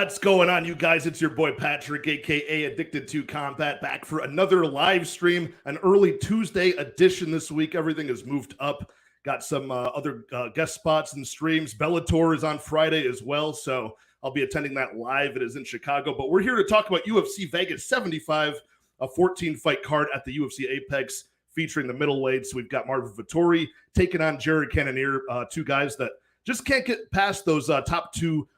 What's going on, you guys? It's your boy Patrick, aka Addicted to Combat, back for another live stream, an early Tuesday edition this week. Everything is moved up. Got some other guest spots and streams. Bellator is on Friday as well, so I'll be attending that live. It is in Chicago, but we're here to talk about UFC Vegas 75, a 14-fight card at the UFC Apex featuring the middleweights. We've got Marvin Vettori taking on Cannonier, two guys that just can't get past those top two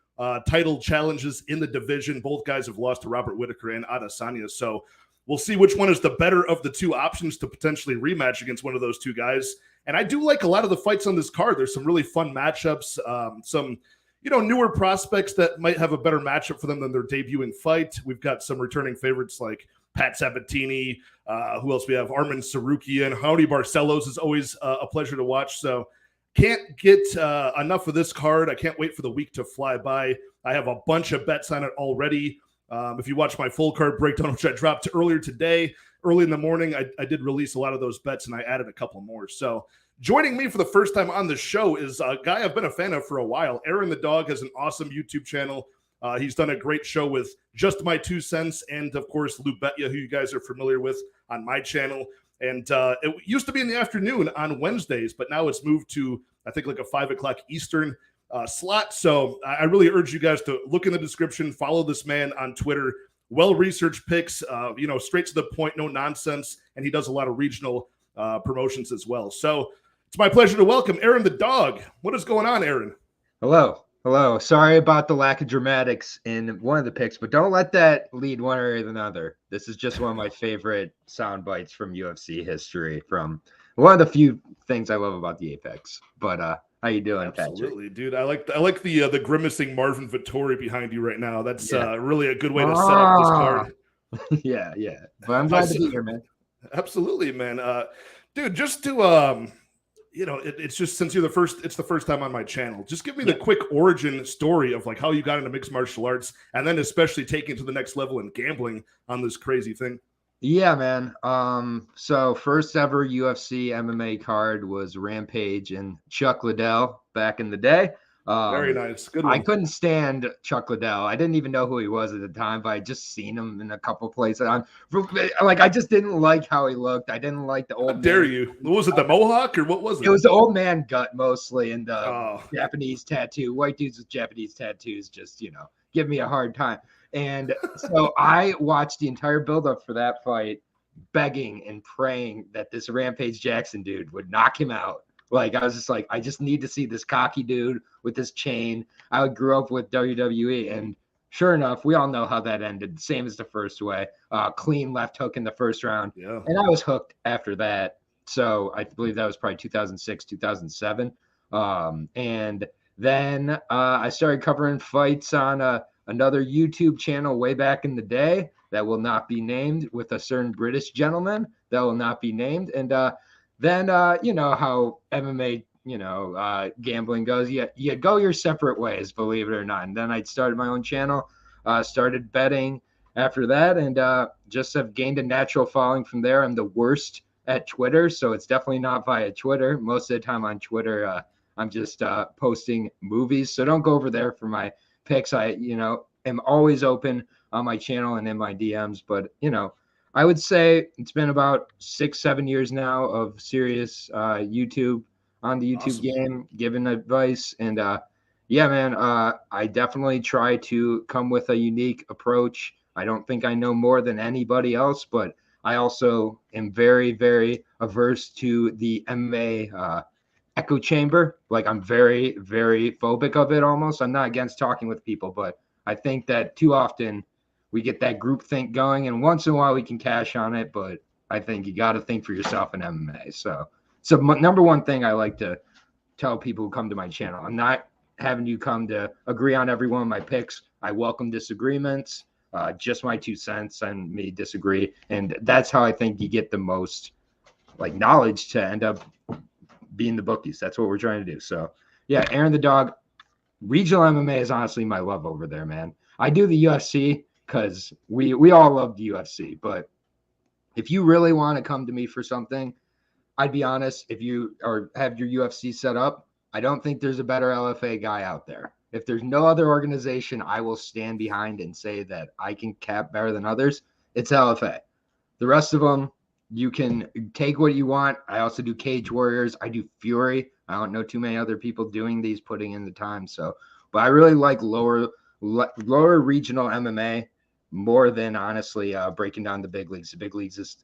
title challenges in the division. Both guys have lost to Robert Whitaker and Adesanya, so we'll see which one is the better of the two options to potentially rematch against one of those two guys. And I do like a lot of the fights on this card. There's some really fun matchups, some newer prospects that might have a better matchup for them than their debuting fight. We've got some returning favorites like Pat Sabatini. Who else we have? Arman Tsarukyan. Howdy Barcelos is always a pleasure to watch. So can't get enough of this card. I can't wait for the week to fly by. I have a bunch of bets on it already. If you watch my full card breakdown, which I dropped earlier today, early in the morning, I did release a lot of those bets, and I added a couple more. So joining me for the first time on the show is a guy I've been a fan of for a while. AaronTheDog has an awesome YouTube channel. He's done a great show with Just My Two Cents and, of course, Lou Betya, who you guys are familiar with on my channel. And it used to be in the afternoon on Wednesdays, but now it's moved to, I think, like a 5 o'clock Eastern slot. So I really urge you guys to look in the description, follow this man on Twitter. Well-researched picks, straight to the point, no nonsense. And he does a lot of regional promotions as well. So it's my pleasure to welcome AaronTheDog. What is going on, Aaron? Hello. Sorry about the lack of dramatics in one of the picks, but don't let that lead one way or another. This is just one of my favorite sound bites from UFC history, from one of the few things I love about the Apex. But how you doing, Absolutely, Patrick? dude. I like the grimacing Marvin Vettori behind you right now. That's really a good way to set up this card. yeah. But I'm glad to be here, man. Absolutely, man. Dude, just to it's just since it's the first time on my channel. Just give me the quick origin story of like how you got into mixed martial arts, and then especially taking it to the next level in gambling on this crazy thing. Yeah, man. So first ever UFC MMA card was Rampage and Chuck Liddell back in the day. Very nice. Good one. I couldn't stand Chuck Liddell. I didn't even know who he was at the time, but I just seen him in a couple places. I just didn't like how he looked. I didn't like the old. How dare you? Was it the mohawk or what was it? It was the old man gut mostly, and the Japanese tattoo. White dudes with Japanese tattoos just give me a hard time. And so I watched the entire buildup for that fight, begging and praying that this Rampage Jackson dude would knock him out. Like, I was just like, I just need to see this cocky dude with this chain. I grew up with WWE, and sure enough, we all know how that ended. Same as the first way. Clean left hook in the first round. Yeah. And I was hooked after that. So I believe that was probably 2006, 2007. And then I started covering fights on another YouTube channel way back in the day that will not be named, with a certain British gentleman that will not be named. And then you know how MMA, gambling goes. You go your separate ways, believe it or not. And then I started my own channel, started betting after that, and just have gained a natural following from there. I'm the worst at Twitter, so it's definitely not via Twitter. Most of the time on Twitter, I'm just posting movies. So don't go over there for my picks. I am always open on my channel and in my DMs, but I would say it's been about 6-7 years now of serious YouTube on the YouTube game, giving advice. And man, I definitely try to come with a unique approach. I don't think I know more than anybody else, but I also am very, very averse to the MMA echo chamber. Like, I'm very, very phobic of it almost. I'm not against talking with people, but I think that too often we get that group think going, and once in a while we can cash on it, but I think you got to think for yourself in MMA. So number one thing I like to tell people who come to my channel, I'm not having you come to agree on every one of my picks. I welcome disagreements, just my 2 cents, and me disagree. And that's how I think you get the most knowledge to end up being the bookies. That's what we're trying to do. So yeah, AaronTheDog, regional MMA is honestly my love over there, man. I do the UFC because we all love the UFC, but if you really want to come to me for something, I'd be honest, if you have your UFC set up, I don't think there's a better LFA guy out there. if there's no other organization I will stand behind and say that I can cap better than others, it's LFA. The rest of them, you can take what you want. I also do Cage Warriors. I do Fury. I don't know too many other people doing these, putting in the time. So, but I really like lower regional MMA more than honestly breaking down the big leagues. The big leagues is,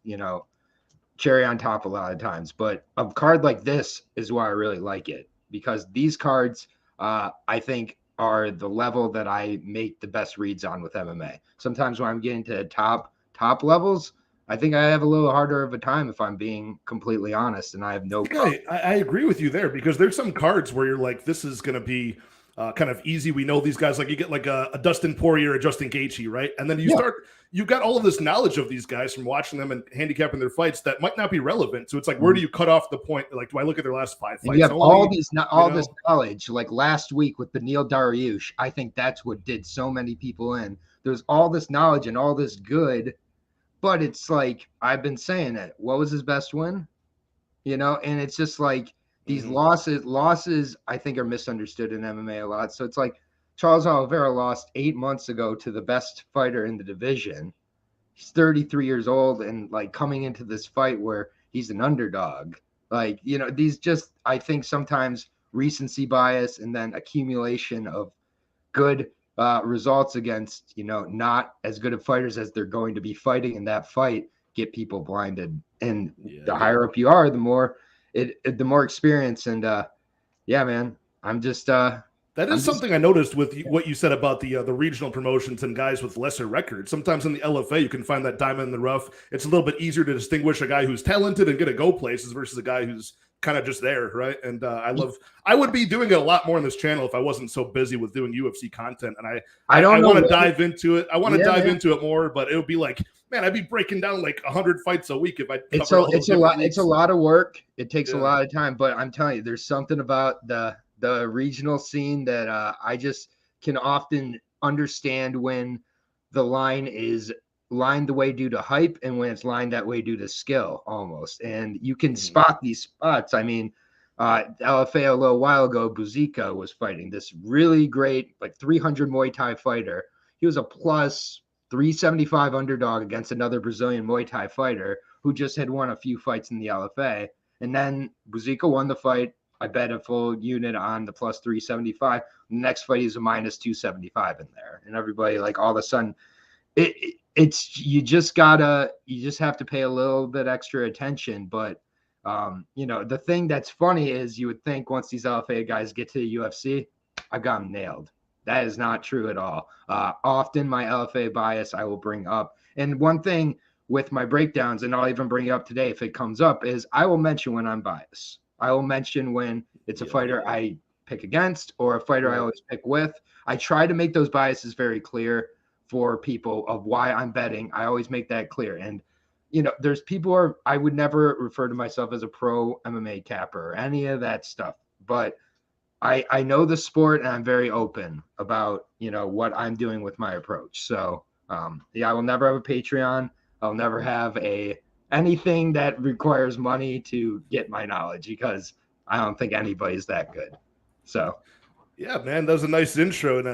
cherry on top a lot of times. But a card like this is why I really like it, because these cards, I think, are the level that I make the best reads on with MMA. Sometimes when I'm getting to top levels, I think I have a little harder of a time, if I'm being completely honest, and I have no problem. I agree with you there, because there's some cards where you're like, this is going to be kind of easy. We know these guys, like you get like a Dustin Poirier, a Justin Gaethje, right? And then you got all of this knowledge of these guys from watching them and handicapping their fights that might not be relevant. So it's like, where do you cut off the point? Like, do I look at their last 5 fights? And you have all this knowledge, like last week with the Neil Dariush. I think that's what did so many people in. There's all this knowledge and all this good, but it's like, I've been saying it. What was his best win? And it's just like these losses, I think, are misunderstood in MMA a lot. So it's like Charles Oliveira lost 8 months ago to the best fighter in the division. He's 33 years old and like coming into this fight where he's an underdog. Like, these just, I think sometimes recency bias and then accumulation of good results against, not as good of fighters as they're going to be fighting in that fight get people blinded. And the higher up you are, the more the more experience. And man, I'm just that is something I noticed with what you said about the regional promotions and guys with lesser records. Sometimes in the LFA, you can find that diamond in the rough. It's a little bit easier to distinguish a guy who's talented and gonna go places versus a guy who's kind of just there, right? And I would be doing it a lot more on this channel if I wasn't so busy with doing UFC content. And I want to dive into it. I want to dive into it more, but it would be like, man, I'd be breaking down like 100 fights a week if I. It's a lot of work. It takes a lot of time, but I'm telling you, there's something about the regional scene that I just can often understand when the line is lined the way due to hype and when it's lined that way due to skill almost. And you can spot these spots. I mean, LFA a little while ago, Bukauskas was fighting this really great, like 300 Muay Thai fighter. He was a plus 375 underdog against another Brazilian Muay Thai fighter who just had won a few fights in the LFA. And then Bukauskas won the fight. I bet a full unit on the plus 375. The next fight, he's a minus 275 in there. And everybody, like, all of a sudden, you just have to pay a little bit extra attention. But, the thing that's funny is you would think once these LFA guys get to the UFC, I've got them nailed. That is not true at all. Often my LFA bias I will bring up. And one thing with my breakdowns, and I'll even bring it up today if it comes up, is I will mention when I'm biased. I will mention when it's a fighter I pick against or a fighter I always pick with. I try to make those biases very clear for people of why I'm betting. I always make that clear. And, there's people I would never refer to myself as a pro MMA capper or any of that stuff. But I know the sport and I'm very open about, what I'm doing with my approach. So, I will never have a Patreon. I'll never have anything that requires money to get my knowledge because I don't think anybody's that good. So, yeah, man, that was a nice intro. And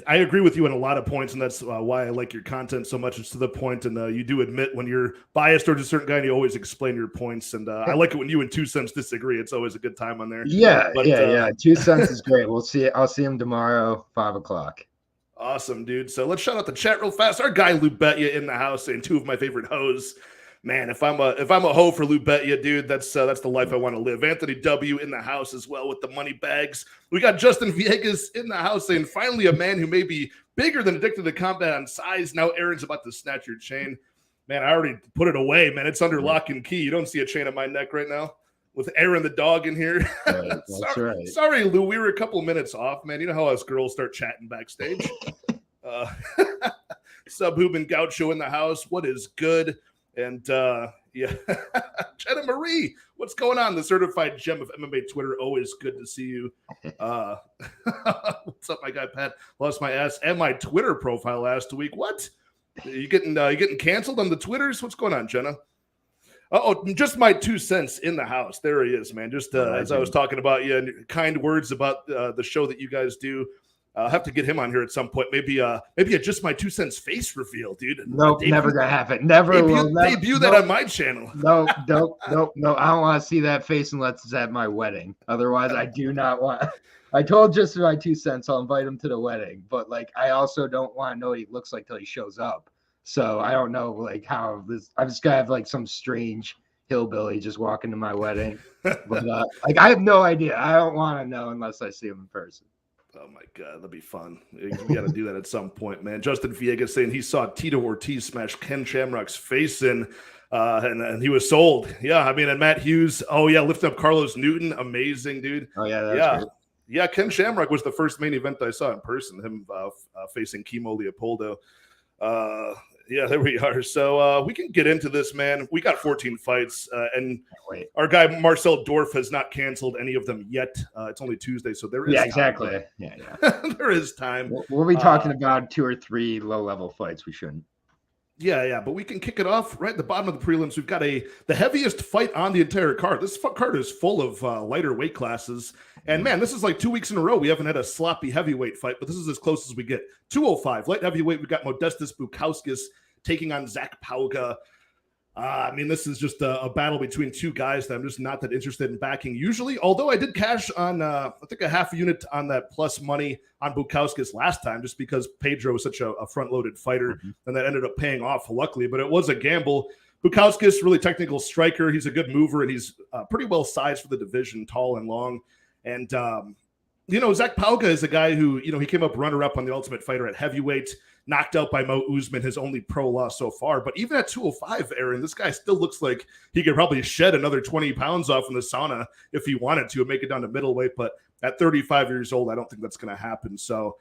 I agree with you on a lot of points. And that's why I like your content so much. It's to the point. And you do admit when you're biased towards a certain guy and you always explain your points. And I like it when you and 2 Cents disagree. It's always a good time on there. Yeah. 2 Cents is great. We'll see. I'll see him tomorrow, 5:00. Awesome, dude. So let's shout out the chat real fast. Our guy Lou Betya in the house saying 2 of my favorite hoes. Man, if I'm a hoe for Lou Betya, dude, that's the life I want to live. Anthony W in the house as well with the money bags. We got Justin Viegas in the house saying, finally a man who may be bigger than Addicted to Combat on size. Now Aaron's about to snatch your chain. Man, I already put it away, man. It's under lock and key. You don't see a chain on my neck right now with AaronTheDog in here. That's right. Sorry, Lou. We were a couple minutes off, man. You know how us girls start chatting backstage. Subhuman Gaucho in the house. What is good? And Jenna Marie, what's going on? The certified gem of MMA Twitter. Always good to see you. What's up, my guy Pat? Lost my ass and my Twitter profile last week. What? You getting canceled on the Twitters? What's going on, Jenna? Oh, just my 2 cents in the house. There he is, man. Just as I was talking about you and kind words about the show that you guys do. I'll have to get him on here at some point. Maybe a just my 2 cents face reveal, dude. Nope, never gonna happen. Never debut that on my channel. No. I don't want to see that face unless it's at my wedding. Otherwise, I do not want. I told just my 2 cents. I'll invite him to the wedding, but like I also don't want to know what he looks like till he shows up. So I don't know like how this. I'm just gonna have like some strange hillbilly just walking to my wedding. But like I have no idea. I don't want to know unless I see him in person. Oh my God, that'd be fun. We got to do that at some point, man. Justin Villegas saying he saw Tito Ortiz smash Ken Shamrock's face in, and he was sold. Yeah, I mean, and Matt Hughes. Oh yeah, lifting up Carlos Newton, amazing dude. Oh yeah, that's great. Yeah. Ken Shamrock was the first main event I saw in person. Him facing Kimo Leopoldo. Yeah, there we are. So we can get into this, man. We got 14 fights, and our guy Marcel Dorf has not canceled any of them yet. It's only Tuesday, so there is time. Exactly. Yeah. There is time. We'll be talking about 2 or 3 low-level fights. We shouldn't. Yeah, but we can kick it off right at the bottom of the prelims. We've got the heaviest fight on the entire card. This card is full of lighter weight classes. And man, this is like 2 weeks in a row. We haven't had a sloppy heavyweight fight, but this is as close as we get. 205, light heavyweight. We've got Modestas Bukauskas taking on Zach Pauga. I mean, this is just a battle between 2 guys that I'm just not that interested in backing usually. Although I did cash on, I think a half unit on that plus money on Bukauskas last time, just because Pedro was such a front-loaded fighter, and that ended up paying off, luckily. But it was a gamble. Bukauskas, really technical striker. He's a good mover, and he's pretty well sized for the division, tall and long. And, Zach Pauga is a guy who, he came up runner-up on the Ultimate Fighter at heavyweight, knocked out by Mo Usman, his only pro loss so far. But even at 205, Aaron, this guy still looks like he could probably shed another 20 pounds off in the sauna if he wanted to and make it down to middleweight. But at 35 years old, I don't think that's going to happen. So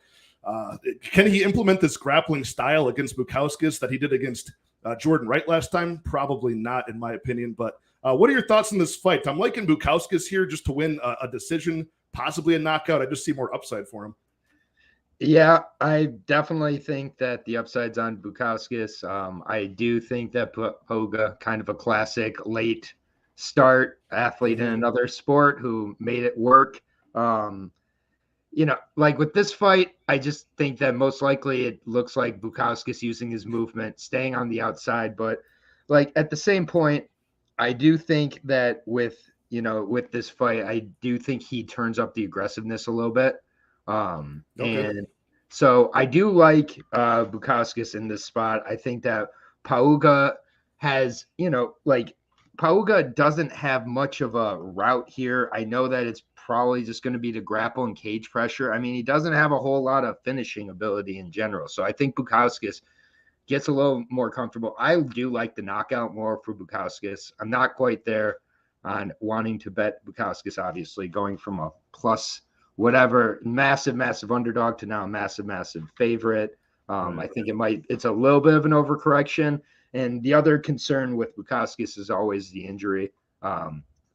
can he implement this grappling style against Bukauskas that he did against Jordan Wright last time? Probably not, in my opinion. But what are your thoughts on this fight? I'm liking Bukauskas here just to win a decision, possibly a knockout. I just see more upside for him. Yeah, I definitely think that the upside's on Bukauskas. I do think that Pauga, kind of a classic late start athlete in another sport who made it work. Like with this fight, I just think that most likely it looks like Bukauskas using his movement, staying on the outside. But like at the same point, I do think that with this fight, I do think he turns up the aggressiveness a little bit. And so I do like Bukauskas in this spot. I think that Pauga has, Pauga doesn't have much of a route here. I know that it's probably just going to be to grapple and cage pressure. I mean, he doesn't have a whole lot of finishing ability in general. So I think Bukauskas gets a little more comfortable. I do like the knockout more for Bukauskas. I'm not quite there on wanting to bet Bukauskas, obviously, going from a plus whatever massive underdog to now a massive favorite. I think it's a little bit of an overcorrection. And the other concern with Bukauskas is always the injury.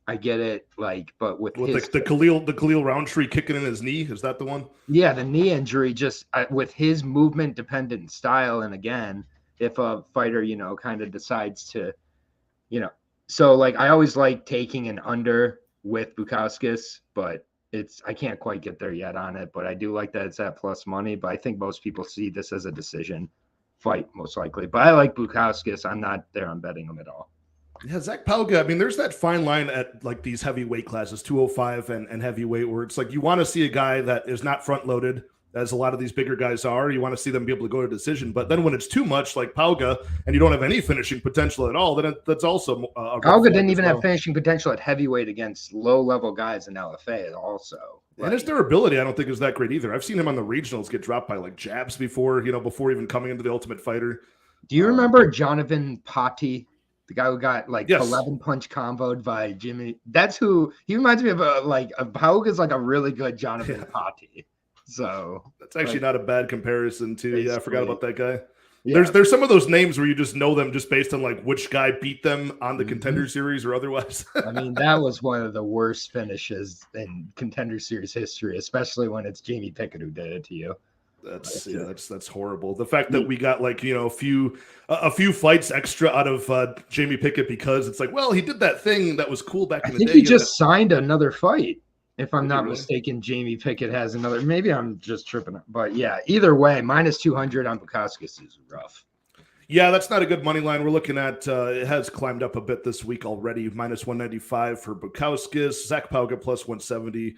I get it, but with the Khalil Roundtree kicking in his knee, is that the one? Yeah, the knee injury, just with his movement dependent style. And again, if a fighter, kind of decides to, so I always like taking an under with Bukauskas, but I can't quite get there yet on it, but I do like that it's at plus money. But I think most people see this as a decision fight, most likely. But I like Bukauskas. I'm not there on betting him at all. Yeah, Zach Pauga, I mean, there's that fine line at these heavyweight classes, 205 and heavyweight, where it's you want to see a guy that is not front-loaded, as a lot of these bigger guys are. You want to see them be able to go to decision. But then when it's too much, like Pauga, and you don't have any finishing potential at all, then that's also Pauga didn't even have finishing potential at heavyweight against low-level guys in LFA also. And his durability, I don't think is that great either. I've seen him on the regionals get dropped by jabs before even coming into the Ultimate Fighter. Do you remember Jonathan Patti, the guy who got yes. 11 punch comboed by Jimmy? That's who he reminds me of. Pauga's a really good Jonathan Patti. So that's actually not a bad comparison to. Yeah, I forgot about that guy. Yeah. There's some of those names where you just know them just based on which guy beat them on the Contender Series or otherwise. I mean, that was one of the worst finishes in Contender Series history, especially when it's Jamie Pickett who did it to you. That's horrible. The fact that we got like, a few fights extra out of Jamie Pickett because it's like, well, he did that thing that was cool back in the day. I think he just signed another fight. If I'm not mistaken, Jamie Pickett has another. Maybe I'm just tripping. But yeah, either way, -200 on Bukauskas is rough. Yeah, that's not a good money line. We're looking at it has climbed up a bit this week already. -195 for Bukauskas. Zach Pauga +170.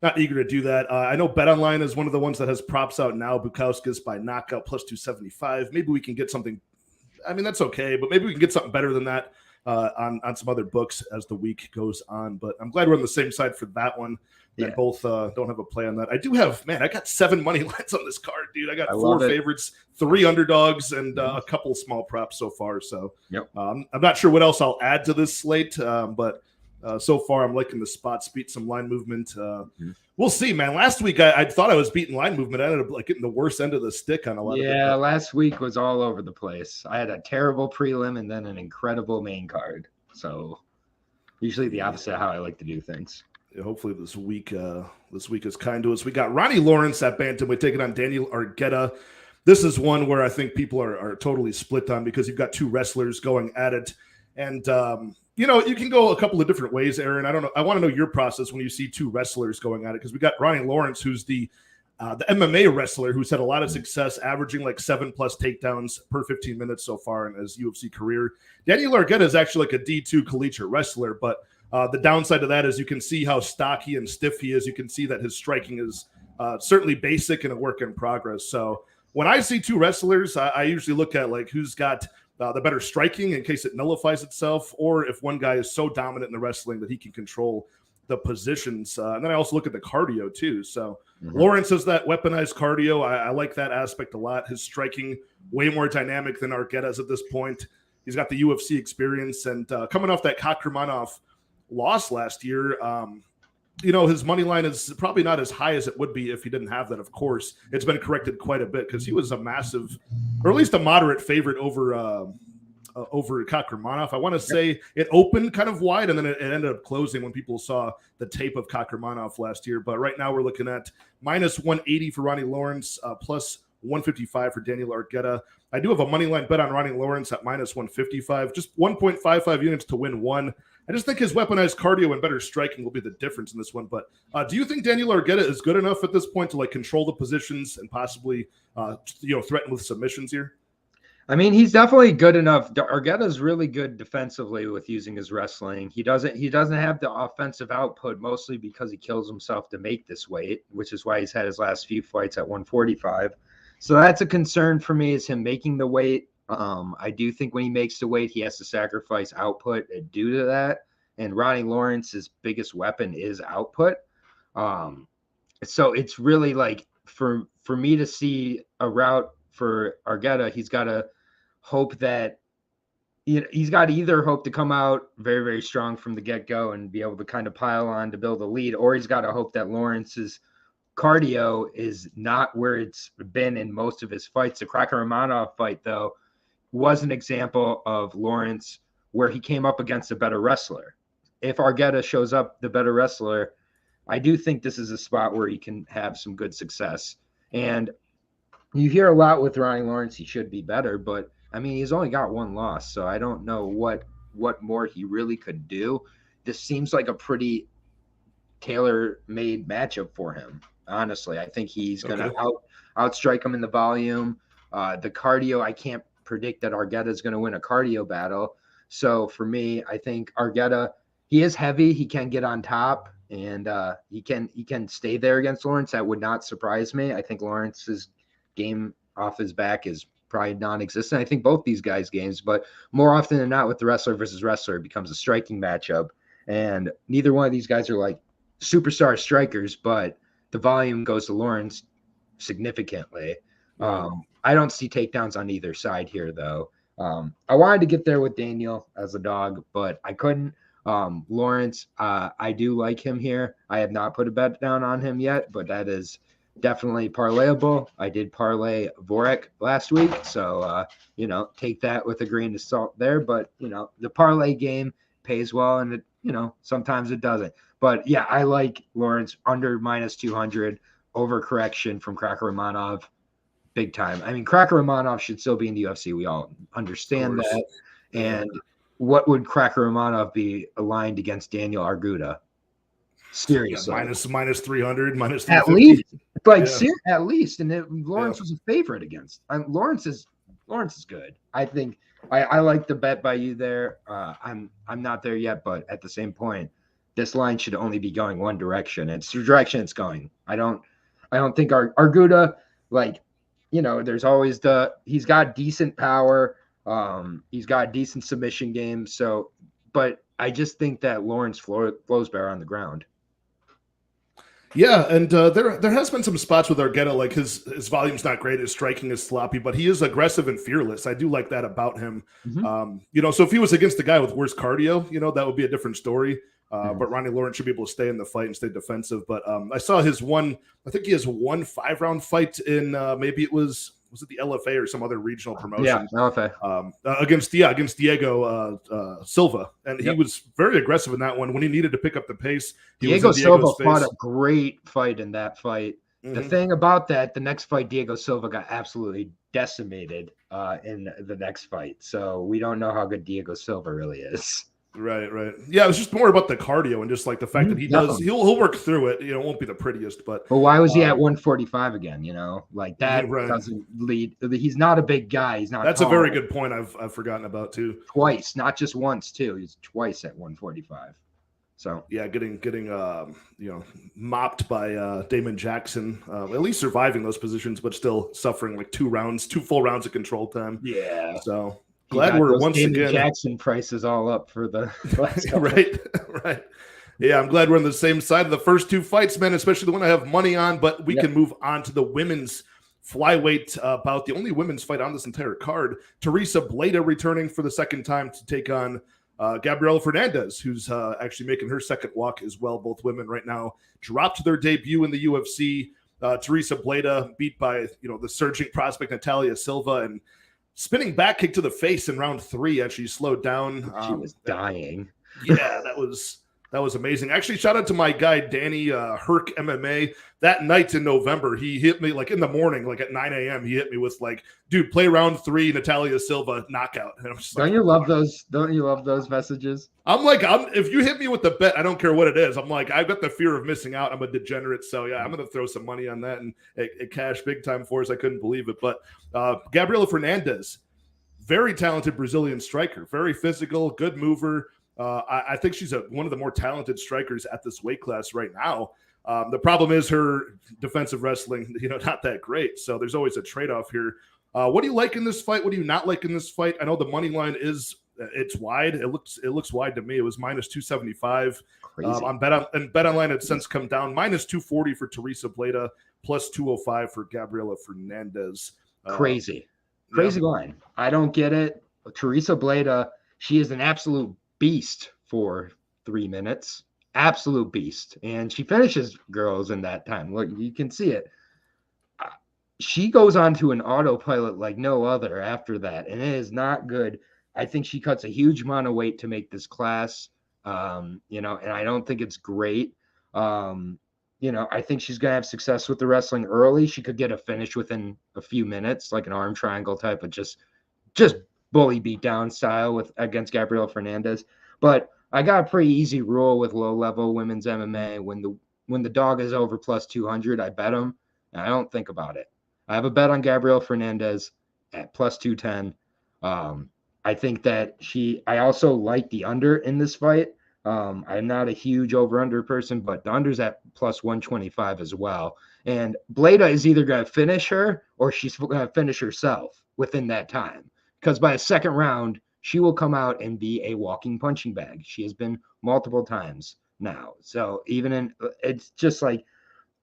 Not eager to do that. I know BetOnline is one of the ones that has props out now. Bukauskas by knockout +275. Maybe we can get something. I mean, that's okay, but maybe we can get something better than that on some other books as the week goes on. But I'm glad we're on the same side for that one. That both don't have a play on that. I do have, I got 7 money lines on this card, dude. I got 4 favorites, 3 underdogs, and a couple small props so far. So I'm not sure what else I'll add to this slate, but so far I'm liking the spots, beat some line movement. We'll see, man. Last week I thought I was beating line movement. I ended up getting the worst end of the stick on a lot of it. Yeah, last week was all over the place. I had a terrible prelim and then an incredible main card. So usually the opposite of how I like to do things. Hopefully this week is kind to us. We got Ronnie Lawrence at bantamweight taking on Daniel Argueta. This is one where I think people are totally split on because you've got 2 wrestlers going at it. And, you can go a couple of different ways, Aaron. I don't know. I want to know your process when you see 2 wrestlers going at it because we got Ronnie Lawrence, who's the MMA wrestler who's had a lot of success, averaging like 7+ takedowns per 15 minutes so far in his UFC career. Daniel Argueta is actually like a D2 collegiate wrestler, but the downside of that is you can see how stocky and stiff he is. You can see that his striking is certainly basic and a work in progress. So when I see 2 wrestlers, I usually look at like who's got the better striking in case it nullifies itself, or if one guy is so dominant in the wrestling that he can control the positions. And then I also look at the cardio too. So Lawrence has that weaponized cardio. I like that aspect a lot. His striking way more dynamic than Argueta's at this point. He's got the UFC experience and coming off that Kakramanov loss last year, his money line is probably not as high as it would be if he didn't have that. Of course, it's been corrected quite a bit because he was a massive, or at least a moderate favorite over Kakramanov. I want to say it opened kind of wide and then it ended up closing when people saw the tape of Kakramanov last year. But right now we're looking at -180 for Ronnie Lawrence, +155 for Daniel Argueta. I do have a money line bet on Ronnie Lawrence at -155, just 1.55 units to win 1. I just think his weaponized cardio and better striking will be the difference in this one. But do you think Daniel Argueta is good enough at this point to like control the positions and possibly threaten with submissions here? I mean, he's definitely good enough. Argueta's really good defensively with using his wrestling. He doesn't have the offensive output mostly because he kills himself to make this weight, which is why he's had his last few fights at 145. So that's a concern for me, is him making the weight. I do think when he makes the weight, he has to sacrifice output due to that. And Ronnie Lawrence's biggest weapon is output. So it's really like for me to see a route for Argueta, he's got to hope that he's got to either hope to come out very, very strong from the get-go and be able to kind of pile on to build a lead, or he's got to hope that Lawrence's cardio is not where it's been in most of his fights. The Kakramanov fight, though, was an example of Lawrence where he came up against a better wrestler. If Argueta shows up the better wrestler, I do think this is a spot where he can have some good success. And you hear a lot with Ronnie Lawrence, he should be better, but I mean, he's only got 1 loss, so I don't know what more he really could do. This seems like a pretty tailor-made matchup for him, honestly. I think he's going to outstrike him in the volume. The cardio, I can't predict that Argueta is going to win a cardio battle. So for me, I think Argueta, he is heavy. He can get on top, and he can stay there against Lawrence. That would not surprise me. I think Lawrence's game off his back is probably non-existent. I think both these guys' games, but more often than not with the wrestler versus wrestler, it becomes a striking matchup. And neither one of these guys are like superstar strikers, but the volume goes to Lawrence significantly. I don't see takedowns on either side here, though. I wanted to get there with Daniel as a dog, but I couldn't. Lawrence, I do like him here. I have not put a bet down on him yet, but that is definitely parlayable. I did parlay Vorek last week, so take that with a grain of salt there. But the parlay game pays well, and it sometimes it doesn't. But yeah, I like Lawrence under -200, overcorrection from Kakramanov. big time. I mean, Cracker Romanov should still be in the UFC. We all understand that. And what would Cracker Romanov be aligned against Daniel Argueta? Seriously, minus 300, minus 350. At least, at least. And Lawrence was a favorite against. Lawrence is good. I think I like the bet by you there. I'm not there yet, but at the same point, this line should only be going one direction. It's the direction it's going. I don't think Argueta, like, there's always he's got decent power. He's got a decent submission game. So, but I just think that Lawrence flows better on the ground. Yeah, and there has been some spots with Argueta, like his volume's not great, his striking is sloppy, but he is aggressive and fearless. I do like that about him. Mm-hmm. So if he was against a guy with worse cardio, that would be a different story. But Ronnie Lawrence should be able to stay in the fight and stay defensive. But I saw I think he has one 5-round fight in maybe it was it the LFA or some other regional promotion? Yeah, LFA. Against Diego Silva. And he was very aggressive in that one. When he needed to pick up the pace, Diego Silva fought a great fight in that fight. Mm-hmm. The thing about that, the next fight, Diego Silva got absolutely decimated in the next fight. So we don't know how good Diego Silva really is. Right. Yeah, it was just more about the cardio and just like the fact that he'll work through it. It won't be the prettiest, but why was he at 145 again? Like that doesn't lead. He's not a big guy. He's not. That's tall. A very good point. I've forgotten about too. Twice, not just once too. He's twice at 145. So yeah, getting mopped by Damon Jackson. At least surviving those positions, but still suffering like 2 full rounds of control time. Yeah. So. Glad we're once again Jackson prices all up for the right. Yeah, I'm glad we're on the same side of the first 2 fights, man, especially the one I have money on. But we can move on to the women's flyweight bout, the only women's fight on this entire card. Teresa Bleda returning for the second time to take on Gabriela Fernandes, who's actually making her second walk as well. Both women right now dropped their debut in the UFC. Teresa Bleda beat by the surging prospect Natalia Silva, and spinning back kick to the face in round 3 as she slowed down. She was dying. Yeah, that was amazing. Actually, shout out to my guy, Danny Herc MMA. That night in November, he hit me like in the morning, like at 9 a.m. He hit me with like, dude, play round 3, Natalia Silva knockout. And I'm just Don't you love those messages? I'm like, if you hit me with the bet, I don't care what it is. I'm like, I've got the fear of missing out. I'm a degenerate. So yeah, I'm going to throw some money on that, and it cashed big time for us. I couldn't believe it. But Gabriela Fernandes, very talented Brazilian striker, very physical, good mover. I think she's one of the more talented strikers at this weight class right now. The problem is her defensive wrestling, not that great. So there's always a trade-off here. What do you like in this fight? What do you not like in this fight? I know the money line it's wide. It looks wide to me. It was minus 275. On BetOnline, it's since come down minus 240 for Teresa Bleda, plus 205 for Gabriela Fernandes. Crazy line. I don't get it. Teresa Bleda, she is an absolute beast for 3 minutes. Absolute beast. And she finishes girls in that time. Look, you can see it. She goes on to an autopilot like no other after that, and it is not good. I think she cuts a huge amount of weight to make this class, and I don't think it's great. I think she's going to have success with the wrestling early. She could get a finish within a few minutes, like an arm triangle type of just bully beatdown style against Gabriela Fernandes. But I got a pretty easy rule with low-level women's MMA. When the dog is over plus 200, I bet them, and I don't think about it. I have a bet on Gabriela Fernandes at plus 210. I think that I also like the under in this fight. I'm not a huge over-under person, but the under's at plus 125 as well. And Bleda is either going to finish her or she's going to finish herself within that time. Because by the second round, she will come out and be a walking punching bag. She has been multiple times now. So it's just like,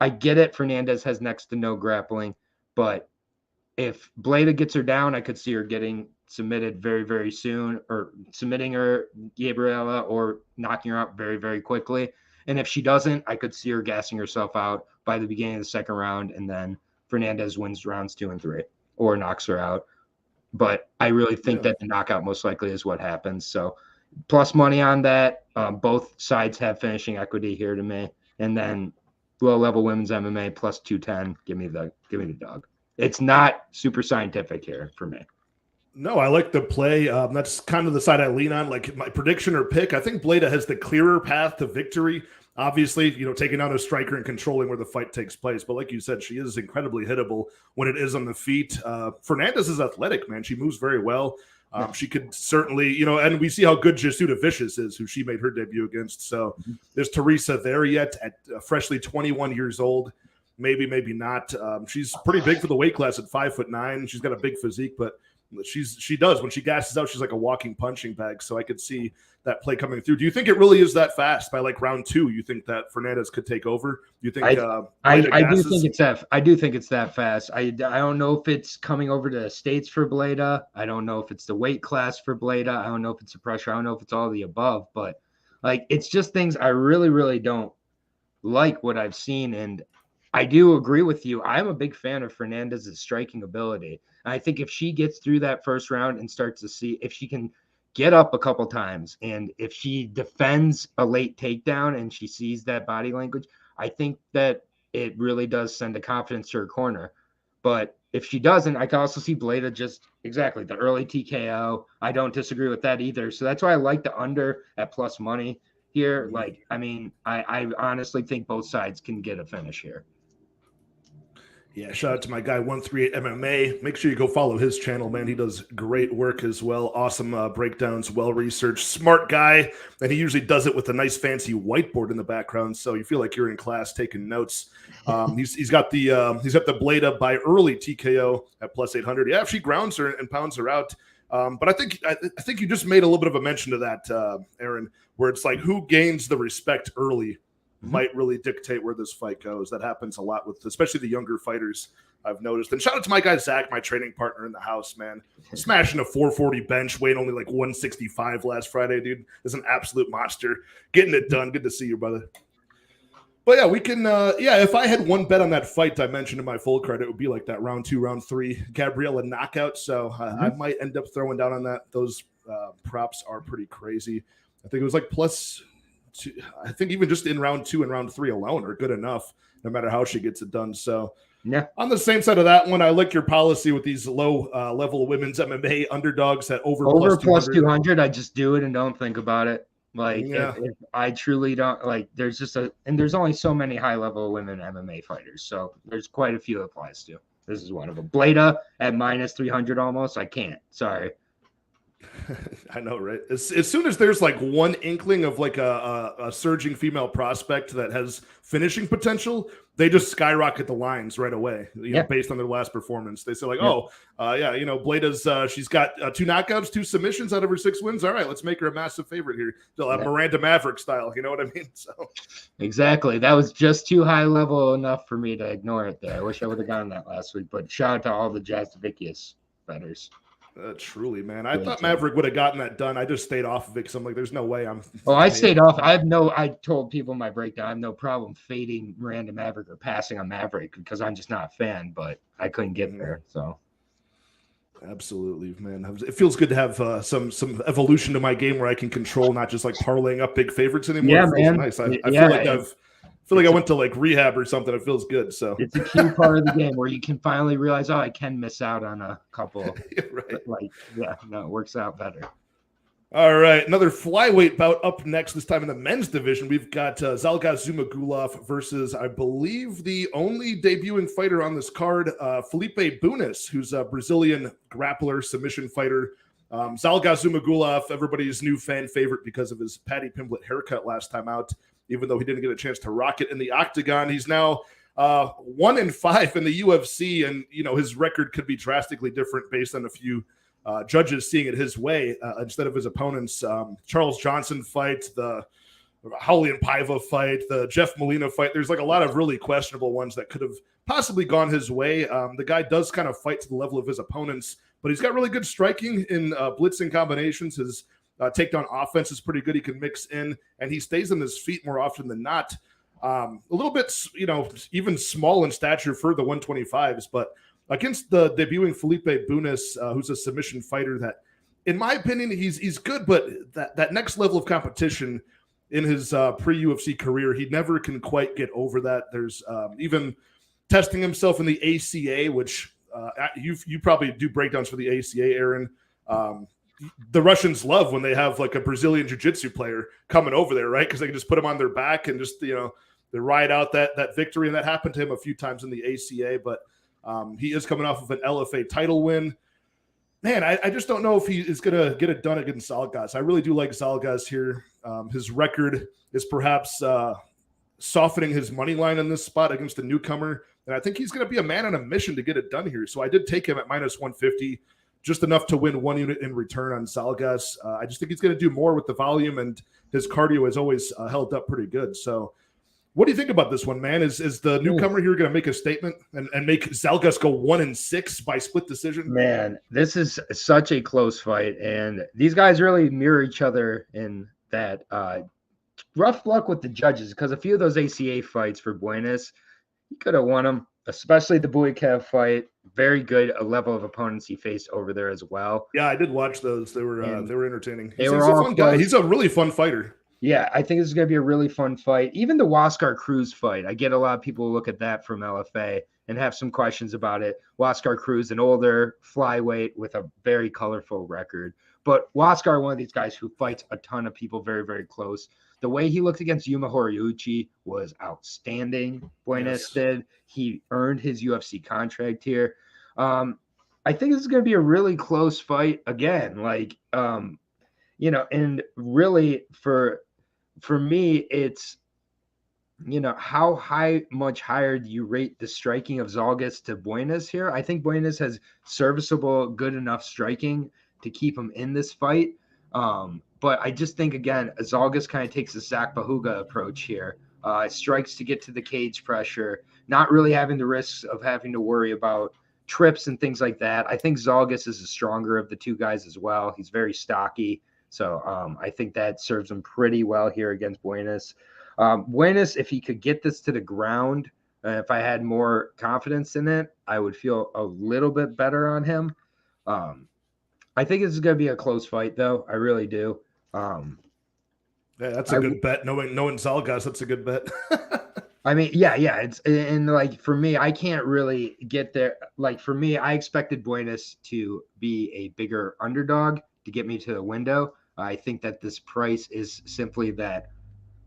I get it. Fernandes has next to no grappling, but if Bleda gets her down, I could see her getting submitted very, very soon, or submitting her, Gabriela, or knocking her out very, very quickly. And if she doesn't, I could see her gassing herself out by the beginning of the second round, and then Fernandes wins rounds 2 and 3 or knocks her out. But I really think that the knockout most likely is what happens. So plus money on that. Both sides have finishing equity here to me. And then low-level women's MMA plus 210. Give me the dog. it's not super scientific here for me. No, I like the play. That's kind of the side I lean on. Like my prediction or pick, I think Bleda has the clearer path to victory. Obviously, taking down a striker and controlling where the fight takes place. But like you said, she is incredibly hittable when it is on the feet. Fernandes is athletic, man. She moves very well. She could certainly, and we see how good Jesuda Vicious is, who she made her debut against. So there's Teresa there yet at freshly 21 years old. Maybe, maybe not. She's pretty big for the weight class at 5'9". She's got a big physique, but she does. When she gasses out, she's like a walking punching bag. So I could see that play coming through. Do you think it really is that fast? By like round 2, you think that Fernandes could take over? Do you think I do think it's that. I do think it's that fast. I don't know if it's coming over to the States for Bleda. I don't know if it's the weight class for Bleda. I don't know if it's the pressure. I don't know if it's all the above. But like, it's just things I really, really don't like what I've seen. And I do agree with you. I'm a big fan of Fernandez's striking ability. I think if she gets through that first round and starts to see if she can get up a couple times, and if she defends a late takedown and she sees that body language, I think that it really does send a confidence to her corner. But if she doesn't, I can also see Bleda just exactly the early TKO. I don't disagree with that either. So that's why I like the under at plus money here. Like, I mean, I honestly think both sides can get a finish here. Yeah, shout out to my guy 138 MMA. Make sure you go follow his channel, man. He does great work as well. Awesome breakdowns, well-researched, smart guy. And he usually does it with a nice fancy whiteboard in the background, so you feel like you're in class taking notes. He's got the Bleda by early TKO at plus 800. Yeah, if she grounds her and pounds her out. But I think you just made a little bit of a mention to that, Aaron, where it's like who gains the respect early might really dictate where this fight goes. That happens a lot with especially the younger fighters, I've noticed. And shout out to my guy Zach, my training partner in the house, man. Smashing a 440 bench, weighing only like 165 last Friday, dude. Is an absolute monster. Getting it done. Good to see you, brother. But yeah, we can if I had one bet on that fight I mentioned in my full card, it would be like that round 2, round 3 Gabriela knockout. So I might end up throwing down on that. Those props are pretty crazy. I think it was like plus I think even just in round 2 and round 3 alone are good enough, no matter how she gets it done. So, yeah, on the same side of that one, I like your policy with these low level women's MMA underdogs at over plus 200. I just do it and don't think about it. Like, if I truly don't like, there's only so many high level women MMA fighters. So there's quite a few it applies to. This is one of them. Bleda at minus 300 almost. I can't. Sorry. I know, right? As soon as there's like one inkling of like a surging female prospect that has finishing potential, they just skyrocket the lines right away, based on their last performance. They say like, Bleda's she's got 2 knockouts, 2 submissions out of her 6 wins. All right, let's make her a massive favorite here. Miranda Maverick style, you know what I mean? So exactly. That was just too high level enough for me to ignore it there. I wish I would have gotten that last week, but shout out to all the Jazdavicius bettors. Truly, man. I thought Maverick would have gotten that done. I just stayed off of it because I'm like, there's no way I'm. Oh, I stayed off. I told people in my breakdown, I have no problem fading Miranda Maverick or passing on Maverick because I'm just not a fan, but I couldn't get there. So. Absolutely, man. It feels good to have some evolution to my game where I can control, not just like parlaying up big favorites anymore. Yeah, man. Nice. I feel like I went to like rehab or something. It feels good. So it's a key part of the game where you can finally realize, I can miss out on a couple. Right. It works out better. All right, another flyweight bout up next. This time in the men's division, we've got Zhumagulov versus, I believe, the only debuting fighter on this card, Felipe Bunes, who's a Brazilian grappler, submission fighter. Zhumagulov, everybody's new fan favorite because of his Paddy Pimblett haircut last time out. Even though he didn't get a chance to rock it in the octagon, he's now 1-5 in the UFC, and his record could be drastically different based on a few judges seeing it his way instead of his opponents. Charles Johnson fight, the Raulian Paiva fight, the Jeff Molina fight. There's like a lot of really questionable ones that could have possibly gone his way. The guy does kind of fight to the level of his opponents, but he's got really good striking in blitzing combinations. His takedown offense is pretty good. He can mix in, and he stays on his feet more often than not. A little bit, even small in stature for the 125s, but against the debuting Felipe Bunes, who's a submission fighter that, in my opinion, he's good, but that next level of competition in his pre-UFC career, he never can quite get over that. There's even testing himself in the ACA, which You probably do breakdowns for the ACA, Aaron. The Russians love when they have like a Brazilian jiu-jitsu player coming over there, right? Because they can just put them on their back and just, they ride out that victory. And that happened to him a few times in the ACA, but he is coming off of an LFA title win. Man, I just don't know if he is going to get it done against Zalgas. I really do like Zalgas here. His record is perhaps softening his money line in this spot against a newcomer. And I think he's going to be a man on a mission to get it done here. So I did take him at minus 150, just enough to win 1 unit in return on Zalgas. I just think he's going to do more with the volume, and his cardio has always held up pretty good. So what do you think about this one, man? Is the newcomer here going to make a statement and make Zalgas go 1-6 by split decision? Man, this is such a close fight, and these guys really mirror each other in that rough luck with the judges, because a few of those ACA fights for Bunes, he could have won them, especially the Bukauskas fight. Very good a level of opponents he faced over there as well. Yeah, I did watch those. They were entertaining. He's a fun guy. He's a really fun fighter. Yeah, I think this is going to be a really fun fight. Even the Huascar Cruz fight, I get a lot of people who look at that from LFA and have some questions about it. Huascar Cruz, an older flyweight with a very colorful record. But Huascar, one of these guys who fights a ton of people very, very close. The way he looked against Yuma Horiuchi was outstanding. Bunes did. He earned his UFC contract here. I think this is going to be a really close fight again. And really for me, it's, how much higher do you rate the striking of Zalgas to Bunes here? I think Bunes has serviceable, good enough striking to keep him in this fight. But I just think, again, Zalgas kind of takes the Zach Bahuga approach here. Strikes to get to the cage pressure, not really having the risks of having to worry about trips and things like that. I think Zalgas is the stronger of the two guys as well. He's very stocky. So I think that serves him pretty well here against Bunes. Bunes, if he could get this to the ground, if I had more confidence in it, I would feel a little bit better on him. I think this is going to be a close fight, though. I really do. Yeah, that's a good bet. Knowing Zalgas, that's a good bet. I mean, yeah. It's, and like for me, I can't really get there. Like for me, I expected Bunes to be a bigger underdog to get me to the window. I think that this price is simply that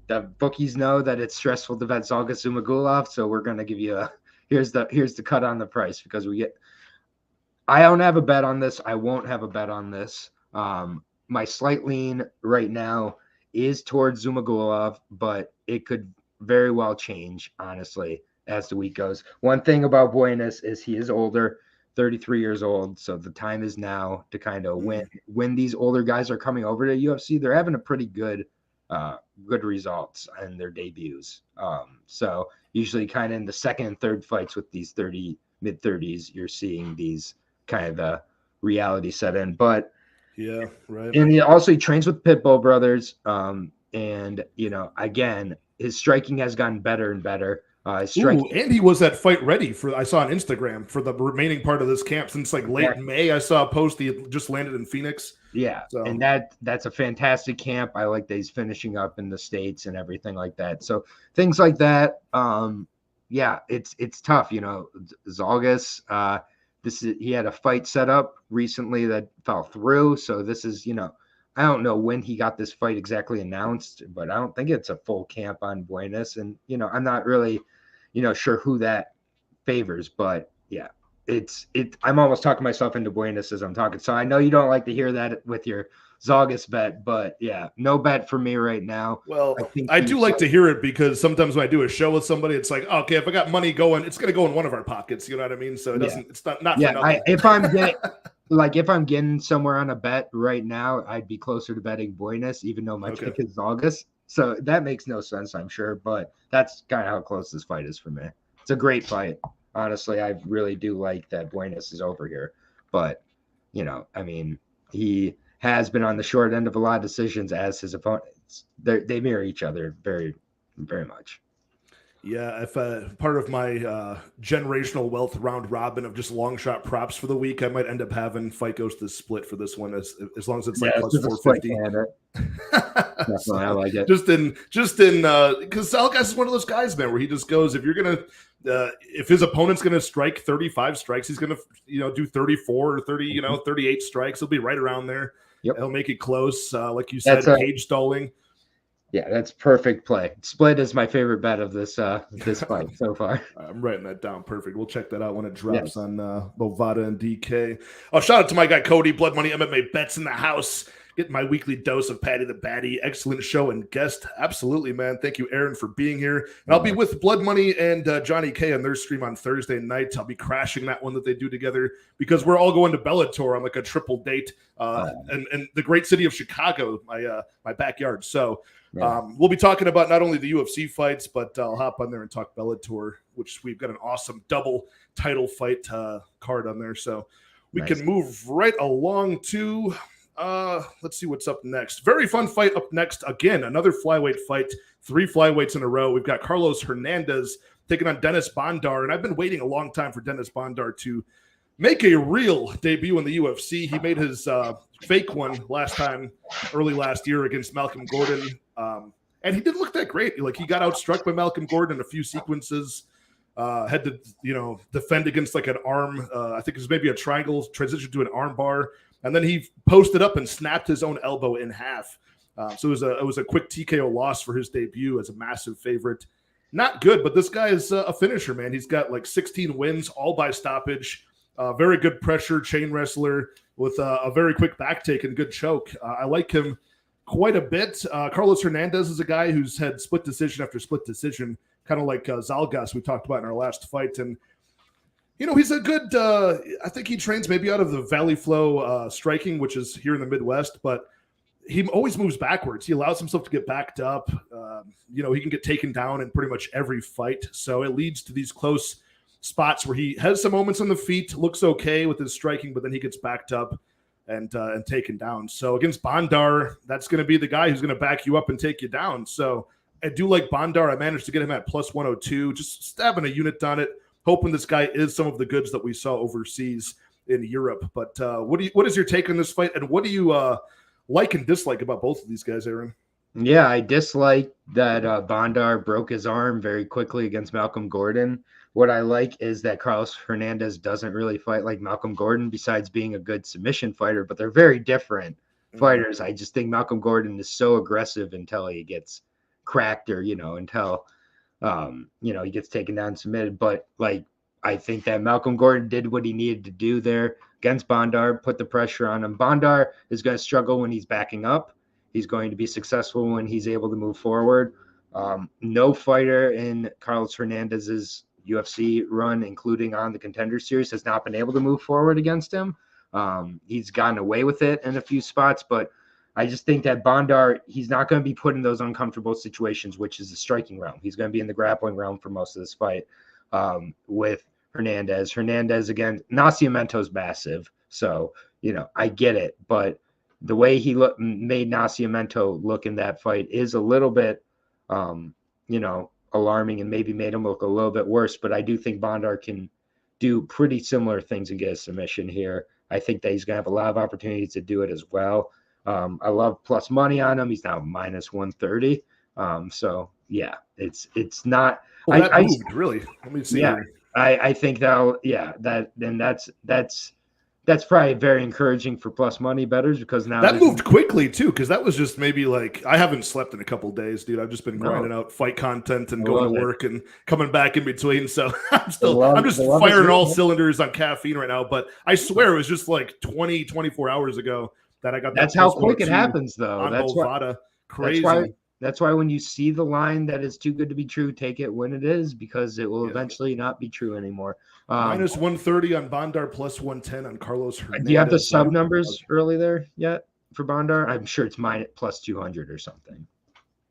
the bookies know that it's stressful to bet Zalgas Zhumagulov, so we're going to give you here's the cut on the price, because I don't have a bet on this. I won't have a bet on this. My slight lean right now is towards Zhumagulov, but it could very well change, honestly, as the week goes. One thing about Bunes is he is older, 33 years old, so the time is now to kind of when these older guys are coming over to UFC, they're having a pretty good results in their debuts. So usually kind of in the second and third fights with these mid-30s, you're seeing these kind of the reality set in. But yeah, right. And he trains with Pitbull brothers. And again, his striking has gotten better and better. And he was at Fight Ready I saw on Instagram for the remaining part of this camp since like late May. I saw a post he had just landed in Phoenix. Yeah, so. And that's a fantastic camp. I like that he's finishing up in the States and everything like that. So things like that. It's tough. Zalgas. He had a fight set up recently that fell through. So this is I don't know when he got this fight exactly announced, but I don't think it's a full camp on Bunes. And, I'm not really, sure who that favors, but yeah, I'm almost talking myself into Bunes as I'm talking. So I know you don't like to hear that with your Zalgas bet, but yeah, no bet for me right now. Well, I do like to hear it because sometimes when I do a show with somebody, it's like, okay, if I got money going, it's going to go in one of our pockets. You know what I mean? So it doesn't, it's not for nothing. If I'm getting somewhere on a bet right now, I'd be closer to betting Bunes, even though my pick is Zalgas. So that makes no sense, I'm sure, but that's kind of how close this fight is for me. It's a great fight. Honestly, I really do like that Bunes is over here. But, he has been on the short end of a lot of decisions as his opponents. They mirror each other very, very much. Yeah, if part of my generational wealth round robin of just long shot props for the week, I might end up having fight goes to the split for this one as long as it's like plus 450. Definitely, I like it. Just in because Salikhov is one of those guys, man, where he just goes, if you're gonna if his opponent's gonna strike 35 strikes, he's gonna do 34 or 30, 38 strikes. He'll be right around there. Yep. He'll make it close, like you said, cage stalling. Yeah, that's perfect play. Split is my favorite bet of this this fight so far. I'm writing that down. Perfect. We'll check that out when it drops on Bovada and DK. Oh, shout out to my guy Cody, Blood Money MMA Bets in the house. Getting my weekly dose of Patty the Batty. Excellent show and guest. Absolutely, man. Thank you, Aaron, for being here. And I'll be with Blood Money and Johnny K on their stream on Thursday night. I'll be crashing that one that they do together because we're all going to Bellator on like a triple date and the great city of Chicago, my backyard. So we'll be talking about not only the UFC fights, but I'll hop on there and talk Bellator, which we've got an awesome double title fight card on there. So we can move right along to... let's see what's up next. Very fun fight up next. Again, another flyweight fight. 3 flyweights in a row. We've got Carlos Hernandez taking on Dennis Bondar, and I've been waiting a long time for Dennis Bondar to make a real debut in the UFC. He made his fake one early last year against Malcolm Gordon, and he didn't look that great. Like, he got outstruck by Malcolm Gordon in a few sequences. Had to defend against like an arm. I think it was maybe a triangle transition to an arm bar. And then he posted up and snapped his own elbow in half. So it was a quick TKO loss for his debut as a massive favorite. Not good, but this guy is a finisher, man. He's got like 16 wins, all by stoppage. Very good pressure, chain wrestler with a very quick back take and good choke. I like him quite a bit. Carlos Hernandez is a guy who's had split decision after split decision, kind of like Zalgas we talked about in our last fight. And he's a good, I think he trains maybe out of the Valley Flow striking, which is here in the Midwest, but he always moves backwards. He allows himself to get backed up. He can get taken down in pretty much every fight. So it leads to these close spots where he has some moments on the feet, looks okay with his striking, but then he gets backed up and taken down. So against Bondar, that's going to be the guy who's going to back you up and take you down. So I do like Bondar. I managed to get him at plus 102, just stabbing a unit on it. Hoping this guy is some of the goods that we saw overseas in Europe. But what is your take on this fight, and what do you like and dislike about both of these guys, Aaron? Yeah, I dislike that Bondar broke his arm very quickly against Malcolm Gordon. What I like is that Carlos Hernandez doesn't really fight like Malcolm Gordon, besides being a good submission fighter, but they're very different fighters. I just think Malcolm Gordon is so aggressive until he gets cracked or, until he gets taken down and submitted. But I think that Malcolm Gordon did what he needed to do there against Bondar, put the pressure on him. Bondar is going to struggle when he's backing up. He's going to be successful when he's able to move forward. No fighter in Carlos Hernandez's UFC run, including on the Contender Series, has not been able to move forward against him. He's gotten away with it in a few spots, but I just think that Bondar, he's not going to be put in those uncomfortable situations, which is the striking realm. He's going to be in the grappling realm for most of this fight with Hernandez. Hernandez, again, Nascimento's massive. So, I get it. But the way he made Nascimento look in that fight is a little bit, alarming and maybe made him look a little bit worse. But I do think Bondar can do pretty similar things and get a submission here. I think that he's going to have a lot of opportunities to do it as well. I love plus money on him. He's now minus 130. So yeah, it's not. Well, that moved, really. Let me see. Yeah, I think that's probably very encouraging for plus money bettors, because now that moved quickly too. Because that was just maybe I haven't slept in a couple of days, dude. I've just been grinding out fight content and going to work and coming back in between. So I'm just firing all cylinders on caffeine right now. But I swear it was just 24 hours ago that I got. That's how quick it happens, though. That's Bovada. Crazy. That's why when you see the line that is too good to be true, take it when it is, because it will eventually not be true anymore. Minus 130 on Bondar, plus 110 on Carlos Hernandez. Do you have the sub numbers early there yet for Bondar? I'm sure it's plus 200 or something.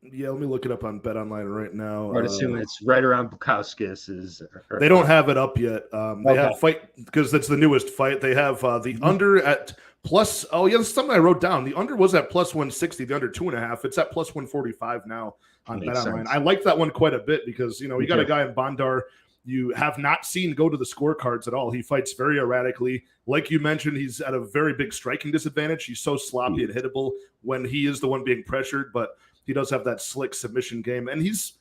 Yeah, let me look it up on Bet Online right now. I would assume it's right around Bukauskas. They don't have it up yet. They have fight, because that's the newest fight. They have the under at plus, oh yeah, this is something I wrote down. The under was at plus 160, the under 2.5. It's at plus 145 now on BetOnline. I like that one quite a bit because, you got a guy in Bondar you have not seen go to the scorecards at all. He fights very erratically. Like you mentioned, he's at a very big striking disadvantage. He's so sloppy and hittable when he is the one being pressured, but he does have that slick submission game. And he's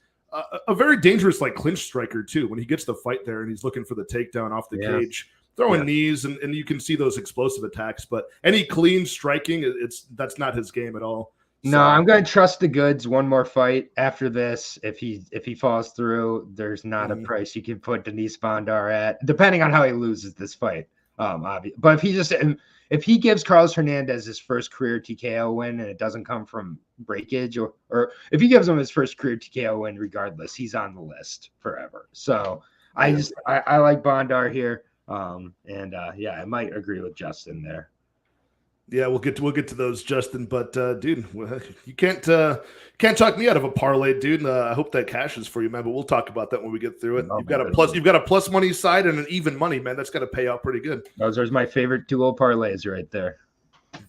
a very dangerous clinch striker too. When he gets the fight there and he's looking for the takedown off the cage, throwing knees, and you can see those explosive attacks. But any clean striking, that's not his game at all. No, I'm going to trust the goods. One more fight after this. If he falls through, there's not a price you can put Denise Bondar at, depending on how he loses this fight. But if he gives Carlos Hernandez his first career TKO win and it doesn't come from breakage, or if he gives him his first career TKO win, regardless, he's on the list forever. So I like Bondar here. I might agree with Justin there. Yeah, we'll get to those, Justin. But dude, you can't talk me out of a parlay, dude. I hope that cashes for you, man. But we'll talk about that when we get through it. You've got a plus money side and an even money, man. That's got to pay out pretty good. Those are my favorite dual parlays right there.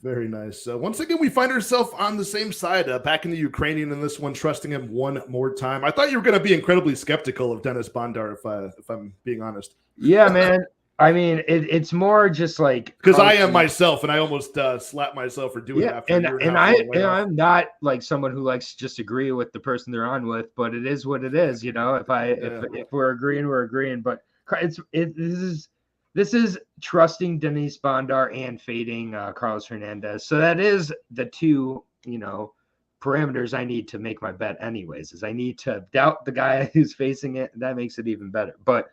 Very nice. Once again, we find ourselves on the same side, back in the Ukrainian in this one, trusting him one more time. I thought you were going to be incredibly skeptical of Dennis Bondar, if I'm being honest. Yeah, man. I mean, it's more just because I am myself, and I almost slapped myself for doing that. I'm not like someone who likes to just agree with the person they're on with, but it is what it is, If we're agreeing, we're agreeing. But this is trusting Denise Bondar and fading Carlos Hernandez. So that is the two parameters I need to make my bet. Anyways, is I need to doubt the guy who's facing it. That makes it even better, but.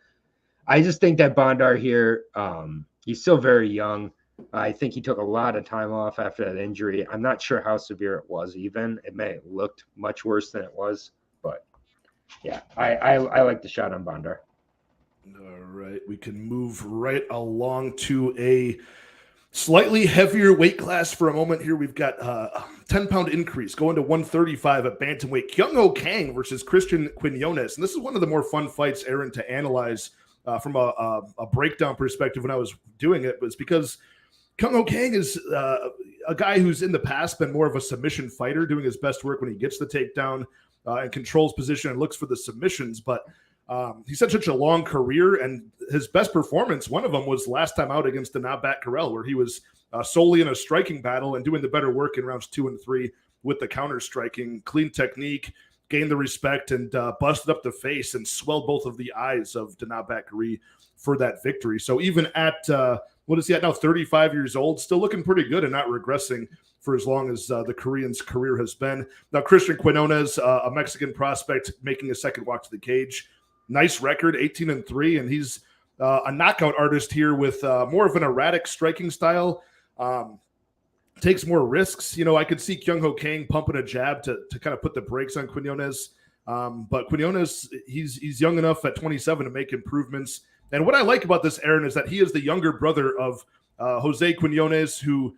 I just think that Bondar here, he's still very young. I think he took a lot of time off after that injury. I'm not sure how severe it was even. It may have looked much worse than it was. But, yeah, I like the shot on Bondar. All right. We can move right along to a slightly heavier weight class for a moment here. We've got a 10-pound increase going to 135 at bantamweight. Kyung-Ho Kang versus Christian Quinones. And this is one of the more fun fights, Aaron, to analyze from a breakdown perspective when I was doing it, was because Kyung-Ho Kang is a guy who's in the past been more of a submission fighter, doing his best work when he gets the takedown and controls position and looks for the submissions. But he's had such a long career, and his best performance, one of them was last time out against Danabat Karel, where he was solely in a striking battle and doing the better work in rounds 2 and 3 with the counter striking, clean technique, gained the respect, and busted up the face and swelled both of the eyes of Danabat Karel for that victory. So even at, what is he at now, 35 years old, still looking pretty good and not regressing for as long as the Korean's career has been. Now, Christian Quinones, a Mexican prospect, making a second walk to the cage. Nice record, 18-3, and he's a knockout artist here with more of an erratic striking style. Takes more risks. I could see Kyung-Ho Kang pumping a jab to kind of put the brakes on Quinones. But Quinones, he's young enough at 27 to make improvements. And what I like about this, Aaron, is that he is the younger brother of Jose Quinones, who,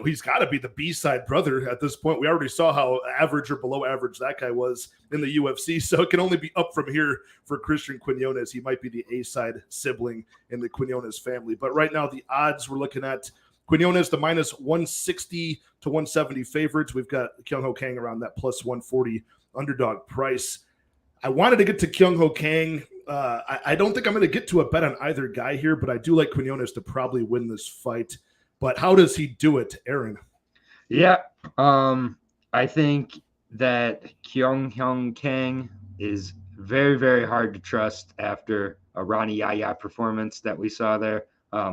he's got to be the B-side brother at this point. We already saw how average or below average that guy was in the UFC. So it can only be up from here for Christian Quinones. He might be the A-side sibling in the Quinones family. But right now, the odds we're looking at, Quinones, the minus 160 to 170 favorites. We've got Kyung-Ho Kang around that plus 140 underdog price. I wanted to get to Kyung-Ho Kang. I don't think I'm going to get to a bet on either guy here, but I do like Quinones to probably win this fight. But how does he do it, Aaron? Yeah, I think that Kyung-Ho Kang is very, very hard to trust after a Ronnie Yaya performance that we saw there.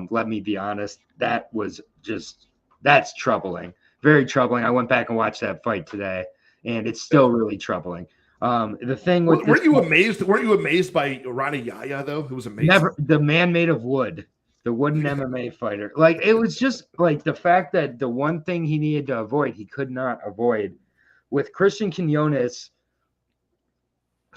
Let me be honest, that's troubling, very troubling. I went back and watched that fight today, and it's still really troubling. The thing with weren't you amazed by Ronnie Yaya though? It was amazing. Never, the man made of wood, the wooden MMA fighter. It was just the fact that the one thing he needed to avoid, he could not avoid. With Christian Quinones,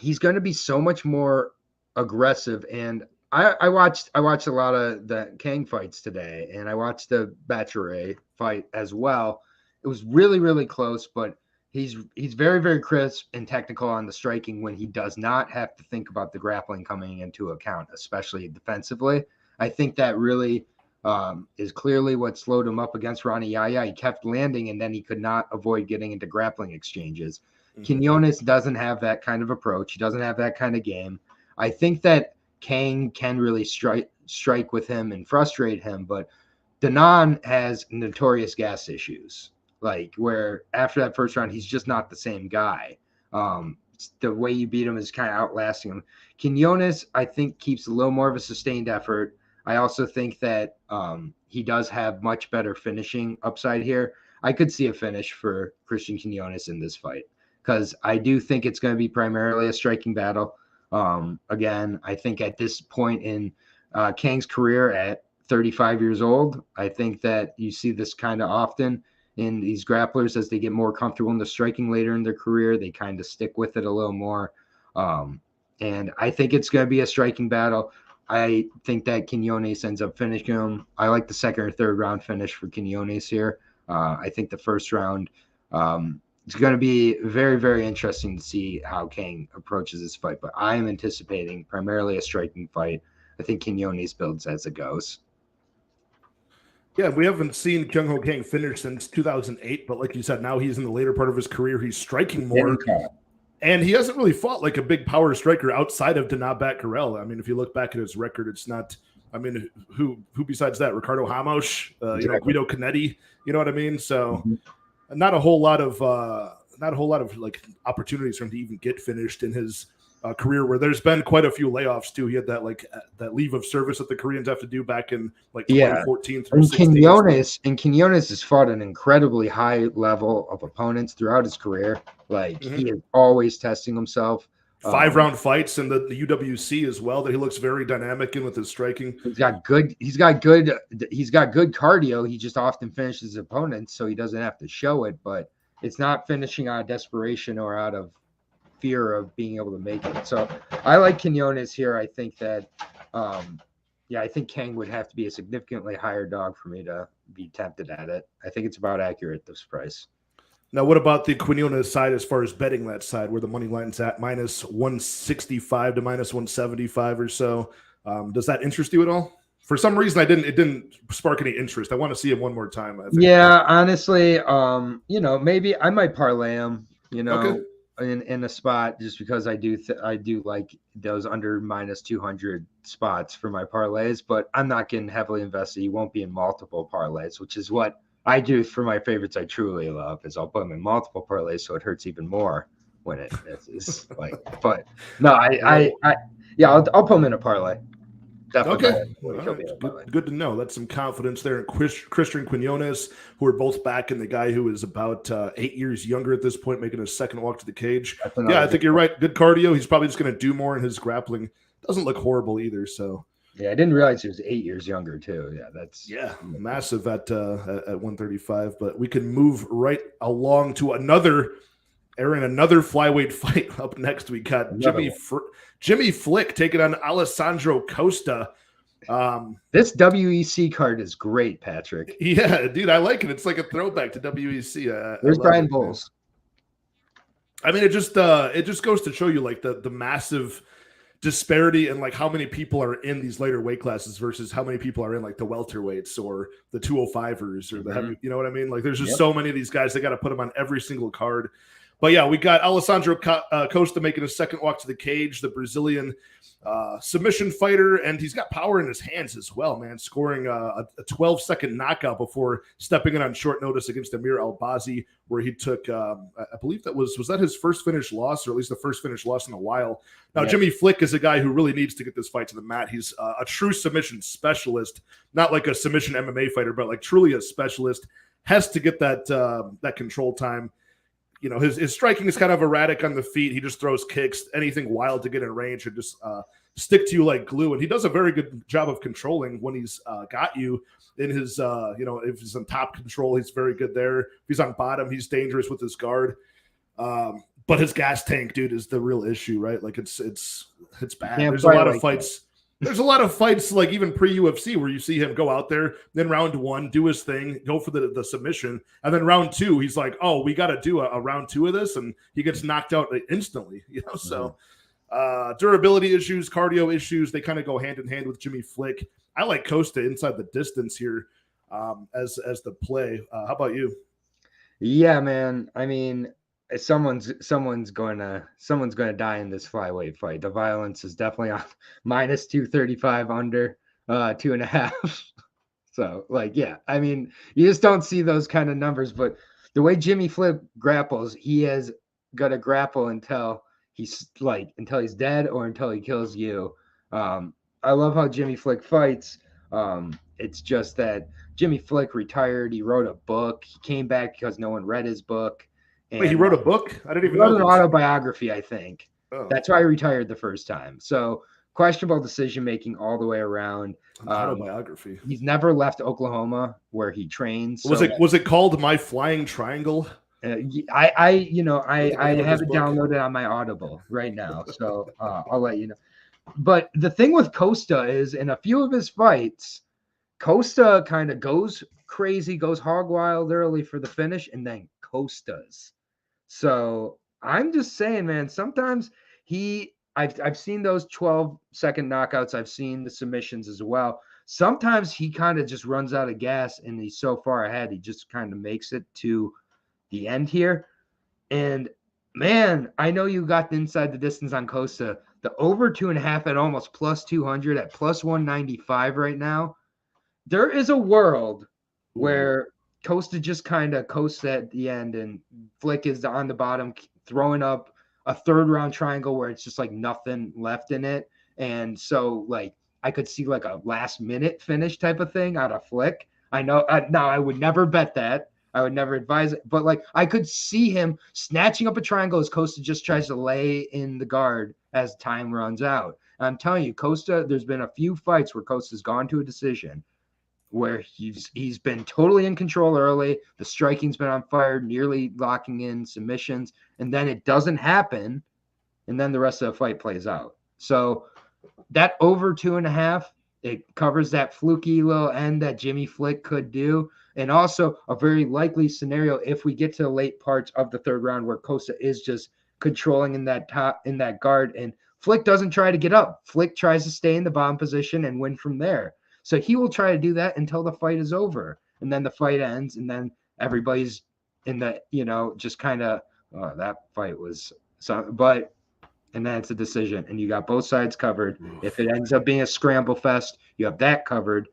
he's going to be so much more aggressive. And I watched a lot of the Kang fights today, and I watched the Vettori fight as well. It was really, really close, but he's very, very crisp and technical on the striking when he does not have to think about the grappling coming into account, especially defensively. I think that really is clearly what slowed him up against Ronnie Yaya. He kept landing, and then he could not avoid getting into grappling exchanges. Quinones doesn't have that kind of approach. He doesn't have that kind of game. I think that Kang can really strike with him and frustrate him, but Duncan has notorious gas issues, like where after that first round, he's just not the same guy. The way you beat him is kind of outlasting him. Quinones, I think, keeps a little more of a sustained effort. I also think that he does have much better finishing upside here. I could see a finish for Christian Quinones in this fight because I do think it's going to be primarily a striking battle. Again, I think at this point in Kang's career at 35 years old, I think that you see this kind of often in these grapplers as they get more comfortable in the striking later in their career. They kind of stick with it a little more. And I think it's going to be a striking battle. I think that Quinones ends up finishing him. I like the second or third round finish for Quinones here. I think the first round, it's going to be very, very interesting to see how Kang approaches this fight. But I am anticipating primarily a striking fight. I think Quinones builds as it goes. Yeah, we haven't seen Kyung Ho Kang finish since 2008, but like you said, now he's in the later part of his career. He's striking more, and he hasn't really fought like a big power striker outside of Danabat Karel. I mean, if you look back at his record, it's not. I mean, who besides that? Ricardo Ramos, Guido Canetti. You know what I mean? So, not a whole lot of like opportunities for him to even get finished in his career, where there's been quite a few layoffs too. He had that that leave of service that the Koreans have to do back in like 2014 through 16. Quinones has fought an incredibly high level of opponents throughout his career. Like he is always testing himself. 5-round fights in the UWC as well that he looks very dynamic in with his striking. He's got good cardio. He just often finishes his opponents, so he doesn't have to show it, but it's not finishing out of desperation or out of fear of being able to make it. So I like Quinones here. I think that I think Kang would have to be a significantly higher dog for me to be tempted at it. I think it's about accurate, this price. Now, what about the Quinones side as far as betting that side, where the money line's at minus 165 to minus 175 or so? Does that interest you at all? For some reason, it didn't spark any interest. I want to see him one more time. I think. Yeah, honestly, maybe I might parlay him. Okay. In a spot, just because I do like those under minus 200 spots for my parlays, but I'm not getting heavily invested. You won't be in multiple parlays, which is what I do for my favorites I truly love, is I'll put them in multiple parlays so it hurts even more when it misses. But no, I'll put them in a parlay. Definitely. Okay. Good to know. That's some confidence there in Christian Quinones, who are both back, and the guy who is about 8 years younger at this point, making his second walk to the cage. Yeah, I think you're right. Good cardio. He's probably just going to do more in his grappling. Doesn't look horrible either. So. Yeah, I didn't realize he was 8 years younger too. Yeah, that's massive at 135. But we can move right along to another flyweight fight up next. We got Jimmy Flick taking on Alessandro Costa. This WEC card is great, Patrick. Yeah, dude, I like it. It's like a throwback to WEC. There's Brian Bowles. I mean, it just goes to show you like the massive disparity in like how many people are in these later weight classes versus how many people are in like the welterweights or the 205ers or the heavy. You know what I mean? Like, there's just so many of these guys. They got to put them on every single card. But yeah, we got Alessandro Costa making a second walk to the cage, the Brazilian submission fighter, and he's got power in his hands as well, man, scoring a 12-second knockout before stepping in on short notice against Amir Albazi, where he took, I believe that was that his first finish loss, or at least the first finish loss in a while. Now, Jimmy Flick is a guy who really needs to get this fight to the mat. He's a true submission specialist, not like a submission MMA fighter, but like truly a specialist, has to get that control time. You know, his striking is kind of erratic on the feet. He just throws kicks, anything wild to get in range and just stick to you like glue. And he does a very good job of controlling when he's got you in his, if he's on top control, he's very good there. If he's on bottom, he's dangerous with his guard. But his gas tank, dude, is the real issue, right? Like it's bad. There's a lot of fights. There's a lot of fights, like even pre-UFC, where you see him go out there, then round one, do his thing, go for the submission, and then round two, he's like, oh, we got to do a round two of this, and he gets knocked out instantly, So Durability issues, cardio issues, they kind of go hand in hand with Jimmy Flick. I like Costa inside the distance here as the play. How about you? Yeah, man. I mean, someone's gonna die in this flyweight fight. The violence is definitely on minus 235 under 2.5. So like, yeah, I mean, you just don't see those kind of numbers. But the way Jimmy Flick grapples, he has got to grapple until he's dead or until he kills you. I love how Jimmy Flick fights. It's just that Jimmy Flick retired. He wrote a book. He came back because no one read his book. And wait, he wrote a book? I didn't even know. He wrote an autobiography, I think. Oh. That's why he retired the first time. So questionable decision-making all the way around. Autobiography. He's never left Oklahoma where he trains. Was it called My Flying Triangle? I have it downloaded on my Audible right now. So I'll let you know. But the thing with Costa is in a few of his fights, Costa kind of goes crazy, goes hog wild early for the finish, and then Costas. So I'm just saying, man, sometimes I've seen those 12-second knockouts. I've seen the submissions as well. Sometimes he kind of just runs out of gas and he's so far ahead, he just kind of makes it to the end here. And man, I know you got inside the distance on Costa. The over 2.5 at almost plus 200 at plus 195 right now. There is a world where Costa just kind of coasts at the end and Flick is on the bottom throwing up a third round triangle where it's just like nothing left in it. And so like I could see like a last minute finish type of thing out of Flick. I know now I would never bet that. I would never advise it. But like I could see him snatching up a triangle as Costa just tries to lay in the guard as time runs out. And I'm telling you, Costa, there's been a few fights where Costa's gone to a decision where he's been totally in control early. The striking's been on fire, nearly locking in submissions, and then it doesn't happen, and then the rest of the fight plays out. So that over 2.5, it covers that fluky little end that Jimmy Flick could do, and also a very likely scenario if we get to the late parts of the third round where Costa is just controlling in that guard, and Flick doesn't try to get up. Flick tries to stay in the bottom position and win from there. So he will try to do that until the fight is over. And then the fight ends, and then everybody's in the, just kind of, that fight was so, but, and then it's a decision. And you got both sides covered. If it ends up being a scramble fest, you have that covered.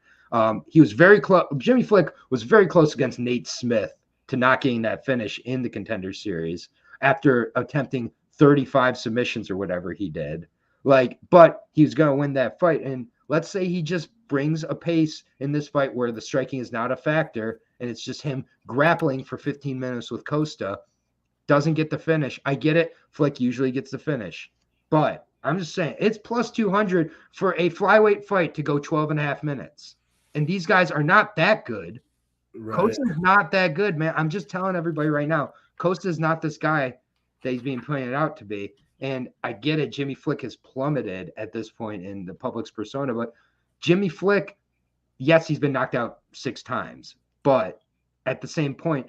He was very close. Jimmy Flick was very close against Nate Smith to not getting that finish in the Contender Series after attempting 35 submissions or whatever he did. But he was going to win that fight. And let's say he just brings a pace in this fight where the striking is not a factor and it's just him grappling for 15 minutes with Costa, doesn't get the finish. I get it. Flick usually gets the finish. But I'm just saying, it's plus 200 for a flyweight fight to go 12.5 minutes. And these guys are not that good. Right. Costa's not that good, man. I'm just telling everybody right now, Costa's not this guy that he's being pointed out to be. And I get it. Jimmy Flick has plummeted at this point in the public's persona, but Jimmy Flick, yes, he's been knocked out 6 times, but at the same point,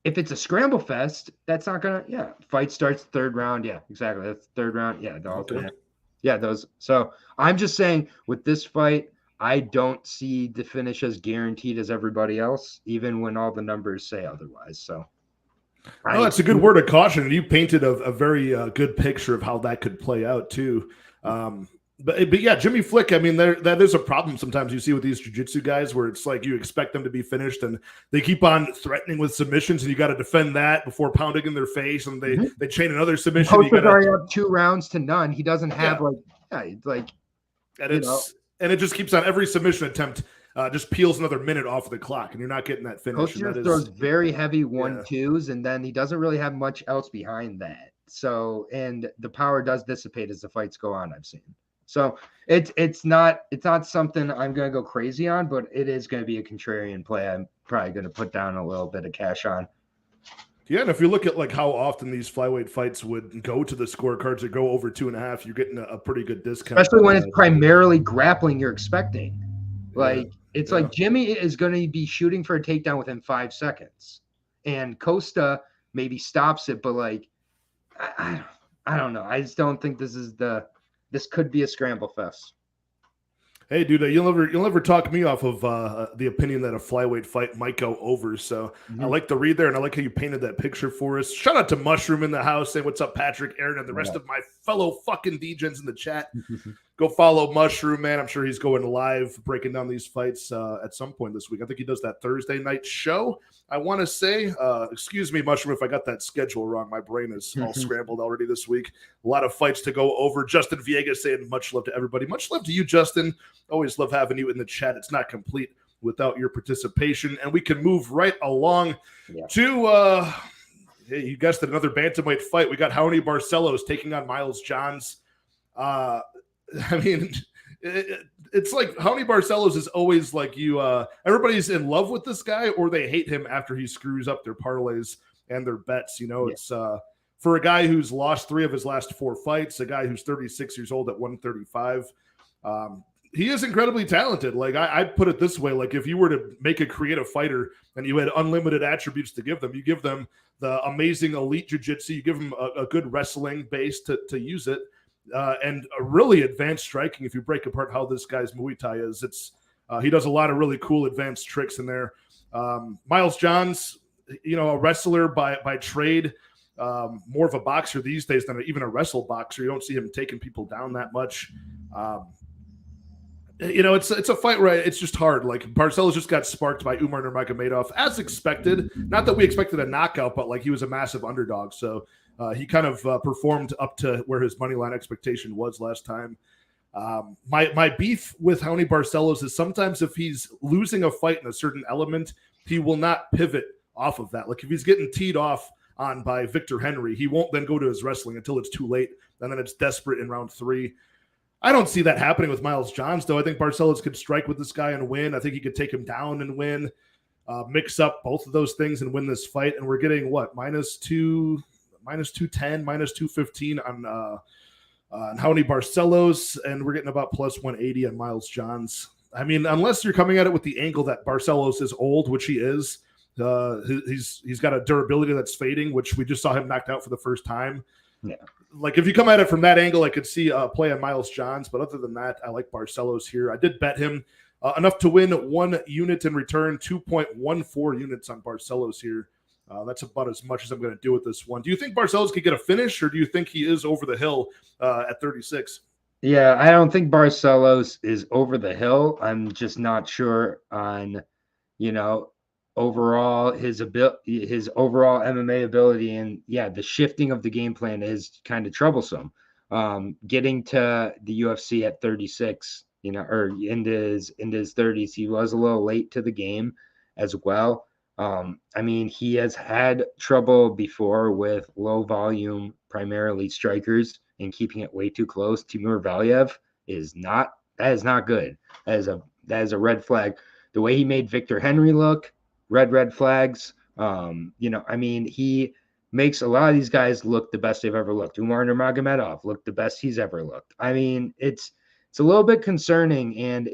if it's a scramble fest, that's not going to, fight starts third round. Yeah, exactly. That's third round. Yeah. The alternate. Okay. Yeah. Those. So I'm just saying with this fight, I don't see the finish as guaranteed as everybody else, even when all the numbers say otherwise. So. No, that's a good word of caution. You painted a very good picture of how that could play out too. But yeah, Jimmy Flick, I mean, that is a problem sometimes you see with these jiu-jitsu guys where it's like you expect them to be finished and they keep on threatening with submissions and you got to defend that before pounding in their face and they chain another submission. Costa's already up 2 rounds to none. He doesn't have and it just keeps on every submission attempt. Just peels another minute off of the clock, and you're not getting that finish. Costa throws very heavy 1-2s, and then he doesn't really have much else behind that. So, and the power does dissipate as the fights go on, I've seen. So it's not something I'm going to go crazy on, but it is going to be a contrarian play. I'm probably going to put down a little bit of cash on. Yeah, and if you look at like how often these flyweight fights would go to the scorecards or go over 2.5, you're getting a pretty good discount. Especially when it's primarily grappling you're expecting. It's like Jimmy is going to be shooting for a takedown within 5 seconds, and Costa maybe stops it, but like I I don't know. I just don't think this could be a scramble fest. Hey, dude, you'll never talk me off of the opinion that a flyweight fight might go over. So I like the read there, and I like how you painted that picture for us. Shout out to Mushroom in the house. Say what's up, Patrick, Aaron, and the rest of my fellow fucking DJs in the chat. Go follow Mushroom, man. I'm sure he's going live breaking down these fights at some point this week. I think he does that Thursday night show. I want to say, excuse me, Mushroom, if I got that schedule wrong. My brain is all scrambled already this week. A lot of fights to go over. Justin Viegas saying much love to everybody. Much love to you, Justin. Always love having you in the chat. It's not complete without your participation. And we can move right along to, hey, you guessed it, another bantamweight fight. We got Raoni Barcelos taking on Miles Johns. I mean, it's like Raoni Barcelos is always like everybody's in love with this guy or they hate him after he screws up their parlays and their bets. It's for a guy who's lost 3 of his last 4 fights, a guy who's 36 years old at 135. He is incredibly talented. Like I put it this way, like if you were to make a creative fighter and you had unlimited attributes to give them, you give them the amazing elite jiu-jitsu, you give them a good wrestling base to use it, and a really advanced striking. If you break apart how this guy's Muay Thai is, he does a lot of really cool advanced tricks in there. Miles Johns, a wrestler by trade, more of a boxer these days than even a wrestle boxer. You don't see him taking people down that much. It's a fight where it's just hard. Like Barcelos just got sparked by Umar Nurmagomedov as expected. Not that we expected a knockout, but like he was a massive underdog. So he kind of performed up to where his money line expectation was last time. My beef with Raoni Barcelos is sometimes if he's losing a fight in a certain element, he will not pivot off of that. Like if he's getting teed off on by Victor Henry, he won't then go to his wrestling until it's too late, and then it's desperate in round 3. I don't see that happening with Miles Johns, though. I think Barcelos could strike with this guy and win. I think he could take him down and win, mix up both of those things and win this fight. And we're getting what, minus 210, minus 215 on Raoni Barcelos, and we're getting about plus 180 on Miles Johns. I mean, unless you're coming at it with the angle that Barcelos is old, which he is, he's got a durability that's fading, which we just saw him knocked out for the first time. Yeah. Like if you come at it from that angle, I could see a play on Miles Johns, but other than that, I like Barcelos here. I did bet him enough to win 1 unit in return, 2.14 units on Barcelos here. That's about as much as I'm going to do with this one. Do you think Barcelos could get a finish, or do you think he is over the hill at 36? Yeah, I don't think Barcelos is over the hill. I'm just not sure on, overall his overall MMA ability, and the shifting of the game plan is kind of troublesome. Getting to the UFC at 36, or into his 30s, he was a little late to the game as well. I mean, he has had trouble before with low volume, primarily strikers, and keeping it way too close. Timur Valiev is not good. That is a red flag. The way he made Victor Henry look, red flags. I mean, he makes a lot of these guys look the best they've ever looked. Umar Nurmagomedov looked the best he's ever looked. I mean, it's a little bit concerning, and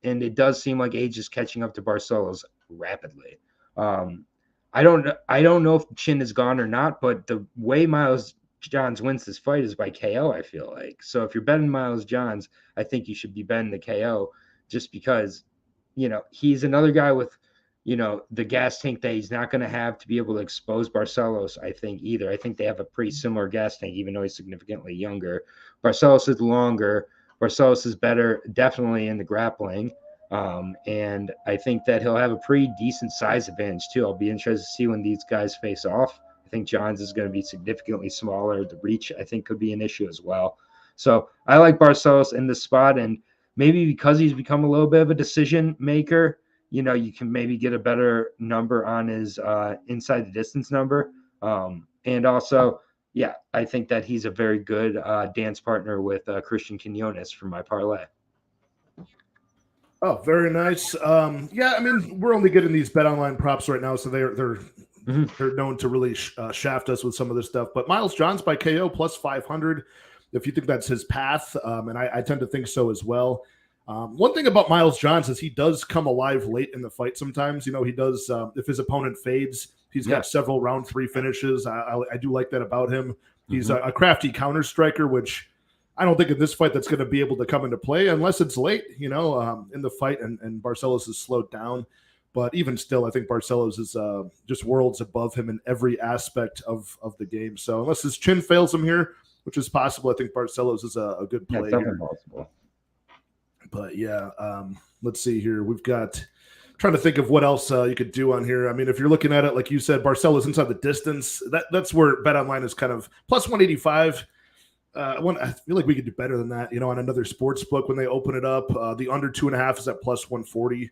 it does seem like age is catching up to Barcelos rapidly. I don't know if the chin is gone or not, but the way Miles Johns wins this fight is by KO, I feel like. So if you're betting Miles Johns, I think you should be betting the KO, just because, he's another guy with, the gas tank that he's not going to have to be able to expose Barcelos, I think, either. I think they have a pretty similar gas tank, even though he's significantly younger. Barcelos is longer. Barcelos is better, definitely, in the grappling. And I think that he'll have a pretty decent size advantage, too. I'll be interested to see when these guys face off. I think Johns is going to be significantly smaller. The reach, I think, could be an issue as well. So I like Barcelos in this spot, and maybe because he's become a little bit of a decision maker, you can maybe get a better number on his inside the distance number. And also, I think that he's a very good dance partner with Christian Quinones for my parlay. Oh, very nice. I mean, we're only getting these bet online props right now, so they're known to really shaft us with some of this stuff. But Miles Johns by KO plus 500, if you think that's his path, and I tend to think so as well. One thing about Miles Johns is he does come alive late in the fight sometimes. He does, if his opponent fades, he's got several round 3 finishes. I do like that about him. He's a crafty counter striker, which I don't think in this fight that's going to be able to come into play unless it's late, in the fight and Barcelos is slowed down. But even still, I think Barcelos is just worlds above him in every aspect of the game. So unless his chin fails him here, which is possible, I think Barcelos is a good play here. Possible. But yeah, let's see here. We've got trying to think of what else you could do on here. I mean, if you're looking at it, like you said, Barcelos inside the distance, that's where BetOnline is kind of plus 185. I feel like we could do better than that, on another sports book when they open it up. The under 2.5 is at plus 140.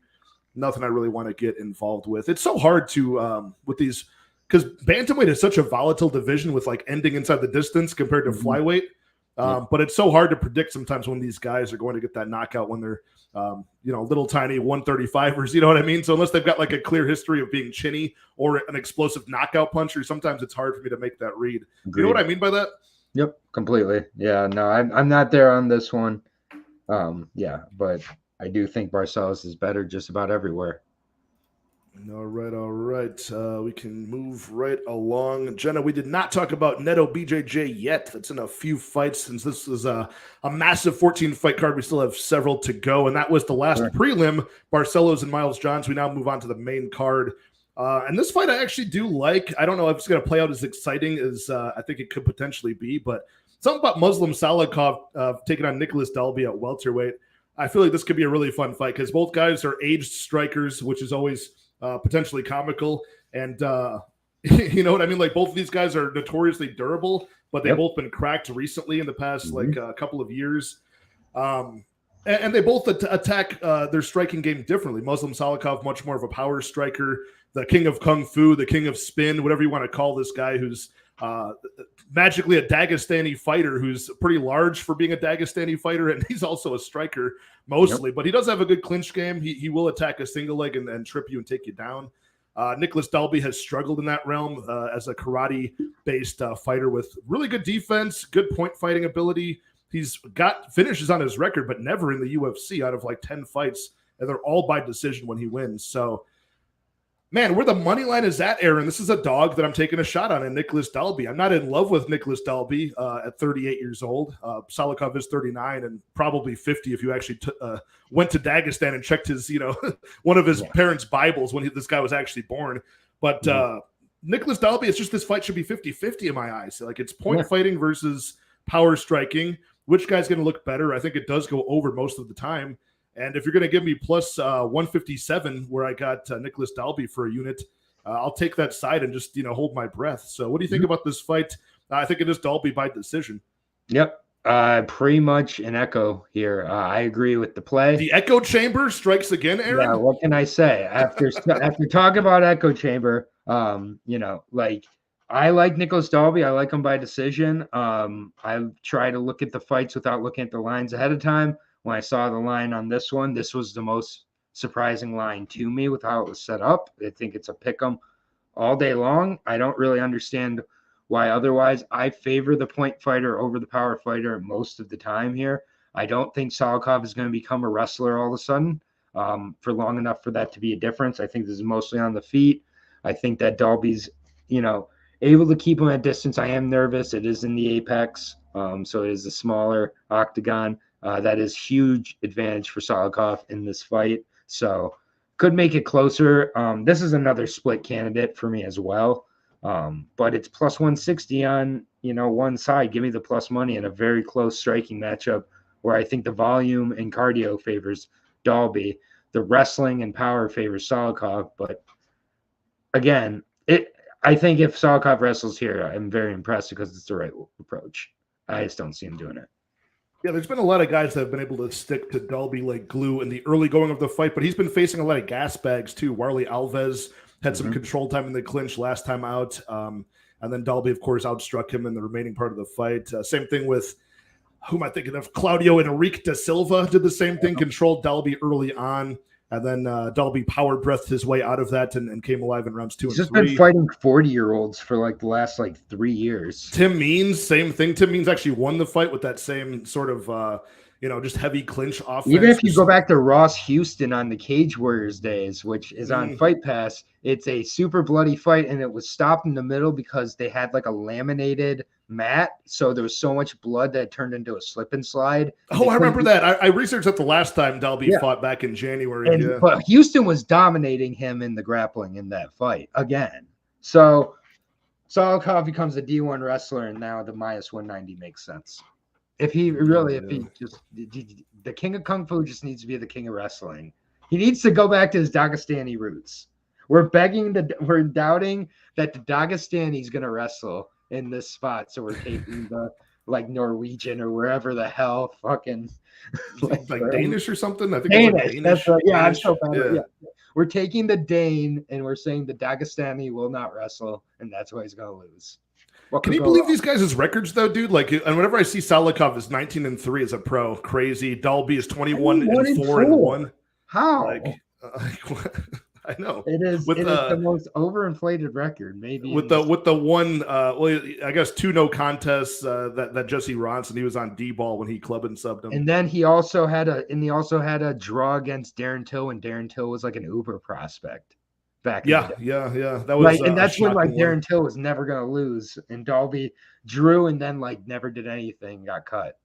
Nothing I really want to get involved with. It's so hard to with these because bantamweight is such a volatile division with like ending inside the distance compared to flyweight. But it's so hard to predict sometimes when these guys are going to get that knockout when they're little tiny 135ers. You know what I mean? So unless they've got like a clear history of being chinny or an explosive knockout puncher, sometimes it's hard for me to make that read. Agreed. You know what I mean by that? Yep, completely. Yeah, no, I'm not there on this one. But I do think Barcelos is better just about everywhere. All right. We can move right along. Jenna, we did not talk about Neto BJJ yet. That's in a few fights since this is a massive 14-fight card. We still have several to go, and that was the last prelim, Barcelos and Miles Johns. We now move on to the main card. And this fight I actually do like. I don't know if it's going to play out as exciting as I think it could potentially be, but something about Muslim Salikhov taking on Nicholas Dalby at welterweight. I feel like this could be a really fun fight because both guys are aged strikers, which is always potentially comical. And you know what I mean? Like both of these guys are notoriously durable, but they've both been cracked recently in the past like a couple of years. And they both attack their striking game differently. Muslim Salikhov, much more of a power striker, the king of kung fu, the king of spin, whatever you want to call this guy who's magically a Dagestani fighter who's pretty large for being a Dagestani fighter, and he's also a striker mostly, but he does have a good clinch game. He will attack a single leg and trip you and take you down. Nicholas Dalby has struggled in that realm as a karate-based fighter with really good defense, good point fighting ability. He's got finishes on his record, but never in the UFC out of like 10 fights, and they're all by decision when he wins. So, man, where the money line is at, Aaron, this is a dog that I'm taking a shot on in Nicholas Dalby. I'm not in love with Nicholas Dalby at 38 years old. Salikhov is 39 and probably 50 if you actually went to Dagestan and checked his, one of his parents' Bibles when this guy was actually born. But Nicholas Dalby, it's just this fight should be 50-50 in my eyes. Like it's point fighting versus power striking. Which guy's going to look better? I think it does go over most of the time. And if you're going to give me plus 157, where I got Nicholas Dalby for a unit, I'll take that side and just, hold my breath. So what do you think about this fight? I think it is Dalby by decision. Yep. Pretty much an echo here. I agree with the play. The echo chamber strikes again, Aaron? Yeah, what can I say? After talking about echo chamber, I like Nicholas Dalby. I like him by decision. I try to look at the fights without looking at the lines ahead of time. When I saw the line on this one, this was the most surprising line to me with how it was set up. I think it's a pick 'em all day long. I don't really understand why otherwise. I favor the point fighter over the power fighter most of the time here. I don't think Salikhov is going to become a wrestler all of a sudden for long enough for that to be a difference. I think this is mostly on the feet. I think that Dalby's, able to keep him at distance. I am nervous. It is in the apex, so it is a smaller octagon. That is huge advantage for Salikhov in this fight. So could make it closer. This is another split candidate for me as well. But it's plus 160 on, one side. Give me the plus money in a very close striking matchup where I think the volume and cardio favors Dalby. The wrestling and power favors Salikhov. But again, I think if Salikhov wrestles here, I'm very impressed because it's the right approach. I just don't see him doing it. Yeah, there's been a lot of guys that have been able to stick to Dalby like glue in the early going of the fight, but he's been facing a lot of gas bags too. Warley Alves had some control time in the clinch last time out, and then Dalby, of course, outstruck him in the remaining part of the fight. Same thing with, who am I thinking of? Claudio Enrique da Silva did the same thing, controlled Dalby early on, and then Dalby power breathed his way out of that and came alive in rounds 2 and 3. He's just been fighting 40-year-olds for like the last 3 years. Tim Means, same thing. Tim Means actually won the fight with that same sort of just heavy clinch offense. Even if you go back to Ross Houston on the Cage Warriors days, which is on Fight Pass, it's a super bloody fight, and it was stopped in the middle because they had like a laminated mat, so there was so much blood that it turned into a slip and slide. Oh, I remember that. I researched that the last time Dalby fought back in January. But Houston was dominating him in the grappling in that fight again. So Salikhov becomes a D1 wrestler, and now the minus 190 makes sense. If he just the king of kung fu just needs to be the king of wrestling. He needs to go back to his Dagestani roots. We're doubting that the Dagestani is going to wrestle in this spot, so we're taking the like Norwegian or wherever the hell fucking like Danish or something. I think Danish. Danish. That's right. Yeah, Danish. I'm so bad. Yeah. We're taking the Dane and we're saying the Dagestani will not wrestle, and that's why he's going to lose. Can you believe these guys' records though, dude? Like, and whenever I see Salikhov is 19-3 as a pro, crazy. Dalby is 21-4-1. How? I know it is the most overinflated record, maybe with the one. I guess 2 no contests that Jesse Ronson, he was on D-ball when he club and subbed him, and then he also had a draw against Darren Till when Darren Till was like an Uber prospect. Back yeah. That was and that's when like Darren Till was never gonna lose, and Dalby drew and then like never did anything, got cut.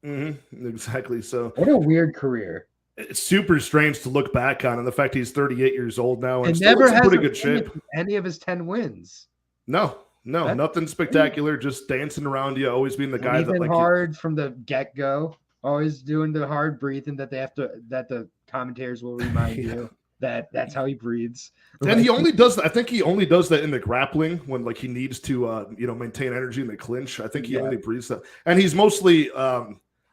Exactly. So what a weird career. It's super strange to look back on, and the fact he's 38 years old now and never still in has pretty good shape. Any of his 10 wins. No, nothing spectacular. Just dancing around you, always being the guy that like hard from the get go. Always doing the hard breathing that the commentators will remind you. That's how he breathes. And he only does that. I think he only does that in the grappling when like he needs to maintain energy in the clinch. I think he only breathes that. And he's mostly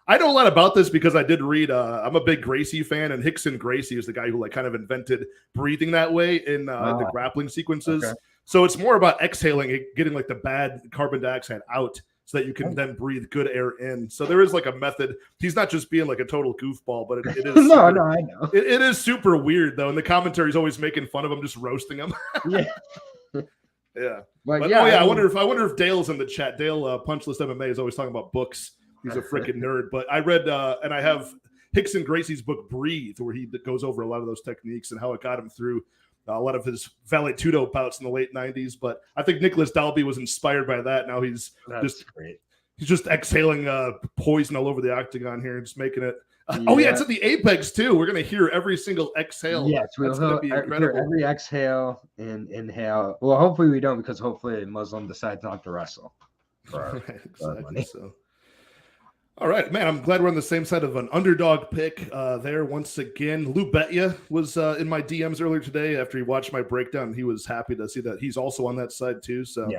I know a lot about this because I did read I'm a big Gracie fan, and Rickson Gracie is the guy who like kind of invented breathing that way in the grappling sequences. Okay. So it's more about exhaling, getting like the bad carbon dioxide out, so that you can then breathe good air in. So there is like a method. He's not just being like a total goofball, but it is I know. It is super weird though. And the commentary's always making fun of him, just roasting him. Yeah. I wonder if Dale's in the chat. Dale Punchlist MMA is always talking about books. He's a freaking nerd. But I read and I have Rickson Gracie's book Breathe, where he goes over a lot of those techniques and how it got him through a lot of his Vale Tudo bouts in the late 90s. But I think Nicholas Dalby was inspired by that. Now he's just exhaling poison all over the octagon here and just making it. It's at the apex too. We're going to hear every single exhale. Yes, we'll hear every exhale and inhale. Well, hopefully we don't, because hopefully a Muslim decides not to wrestle. Exactly. So. All right, man, I'm glad we're on the same side of an underdog pick there once again. Lou Betya was in my DMs earlier today after he watched my breakdown. He was happy to see that he's also on that side too. So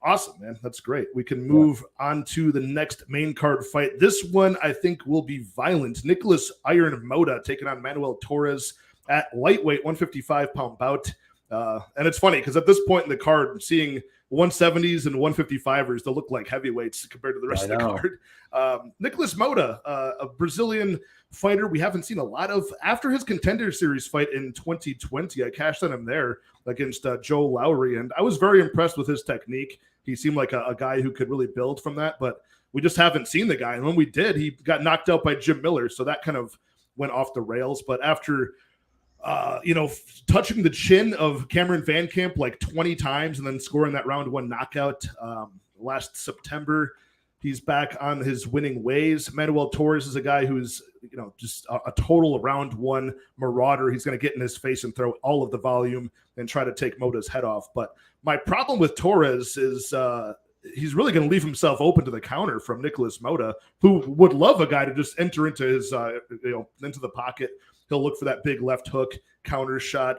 awesome, man. That's great. We can move on to the next main card fight. This one I think will be violent. Nicholas Iron Motta taking on Manuel Torres at lightweight 155-pound bout. And it's funny because at this point in the card, seeing 170s and 155ers, they look like heavyweights compared to the rest of the card. Nicholas Motta, a Brazilian fighter we haven't seen a lot of. After his Contender Series fight in 2020, I cashed on him there against Joe Lowry, and I was very impressed with his technique. He seemed like a guy who could really build from that, but we just haven't seen the guy. And when we did, he got knocked out by Jim Miller, so that kind of went off the rails. But after touching the chin of Cameron Van Camp like 20 times and then scoring that round 1 knockout last September, he's back on his winning ways. Manuel Torres is a guy who's, just a total round 1 marauder. He's going to get in his face and throw all of the volume and try to take Motta's head off. But my problem with Torres is he's really going to leave himself open to the counter from Nicholas Motta, who would love a guy to just enter into his, into the pocket. He'll look for that big left hook counter shot.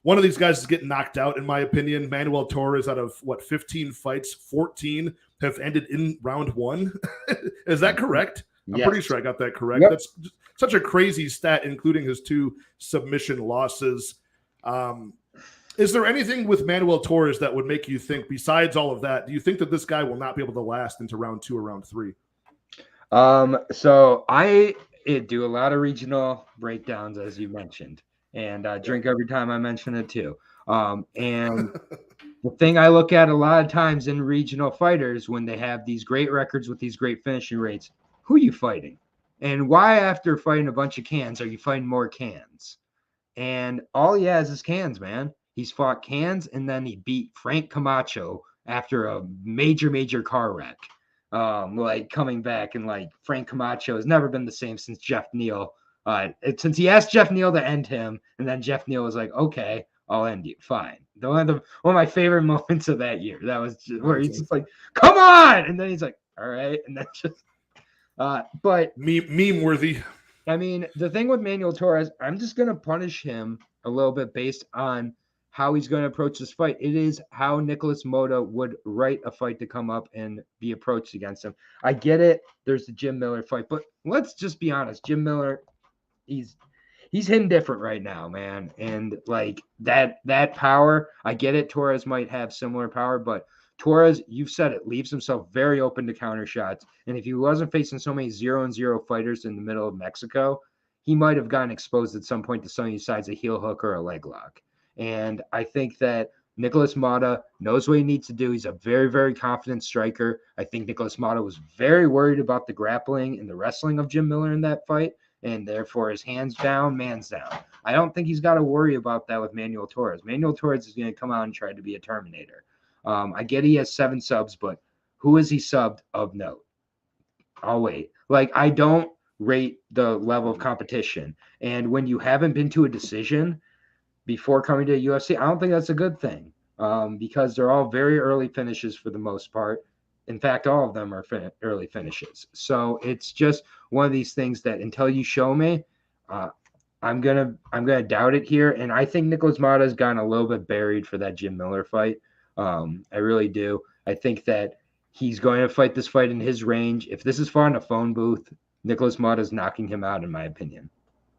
One of these guys is getting knocked out, in my opinion. Manuel Torres, out of 15 fights, 14 have ended in round 1. Is that correct? I'm pretty sure I got that correct. Yep. That's such a crazy stat, including his 2 submission losses. Is there anything with Manuel Torres that would make you think, besides all of that, do you think that this guy will not be able to last into round 2 or round 3? So I do a lot of regional breakdowns, as you mentioned, and drink every time I mention it too. And the thing I look at a lot of times in regional fighters, when they have these great records with these great finishing rates, who are you fighting? And why, after fighting a bunch of cans, are you fighting more cans? And all he has is cans, man. He's fought cans, and then he beat Frank Camacho after a major car wreck. Like coming back, and like Frank Camacho has never been the same since Jeff Neal. Since he asked Jeff Neal to end him, and then Jeff Neal was like, "Okay, I'll end you. Fine." One of my favorite moments of that year. That was just where he's just like, "Come on," and then he's like, "All right," and then just. But meme worthy. I mean, the thing with Manuel Torres, I'm just going to punish him a little bit based on how he's going to approach this fight. It is how Nicholas Motta would write a fight to come up and be approached against him. I get it. There's the Jim Miller fight, but let's just be honest. Jim Miller, he's hitting different right now, man. And like that power, I get it. Torres might have similar power, but Torres, you've said it, leaves himself very open to counter shots. And if he wasn't facing so many 0-0 fighters in the middle of Mexico, he might have gotten exposed at some point to some of these sides, a heel hook or a leg lock. And I think that Nicholas Motta knows what he needs to do. He's a very, very confident striker. I think Nicholas Motta was very worried about the grappling and the wrestling of Jim Miller in that fight, and therefore his hands down, man's down. I don't think he's got to worry about that with Manuel Torres. Manuel Torres is going to come out and try to be a Terminator. I get he has 7 subs, but who is he subbed of note? I'll wait. Like, I don't rate the level of competition. And when you haven't been to a decision before coming to UFC, I don't think that's a good thing, because they're all very early finishes for the most part. In fact, all of them are early finishes. So it's just one of these things that until you show me, I'm gonna doubt it here. And I think Nicholas Motta has gotten a little bit buried for that Jim Miller fight. I really do. I think that he's going to fight this fight in his range. If this is fought in a phone booth, Nicholas Motta is knocking him out, in my opinion.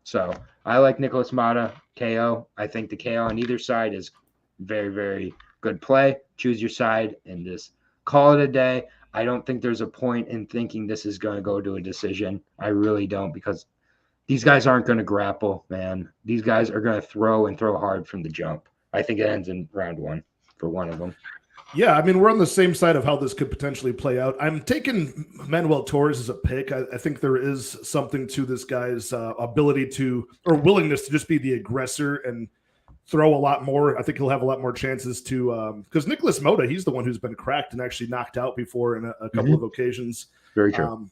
So I like Nicholas Motta KO. I think the KO on either side is very, very good play. Choose your side and just call it a day. I don't think there's a point in thinking this is going to go to a decision. I really don't, because these guys aren't going to grapple, man. These guys are going to throw and throw hard from the jump. I think it ends in round 1. For one of them. Yeah, I mean, we're on the same side of how this could potentially play out. I'm taking Manuel Torres as a pick. I think there is something to this guy's ability to, or willingness to just be the aggressor and throw a lot more. I think he'll have a lot more chances to, because Nicholas Motta, he's the one who's been cracked and actually knocked out before in a couple of occasions. Very true.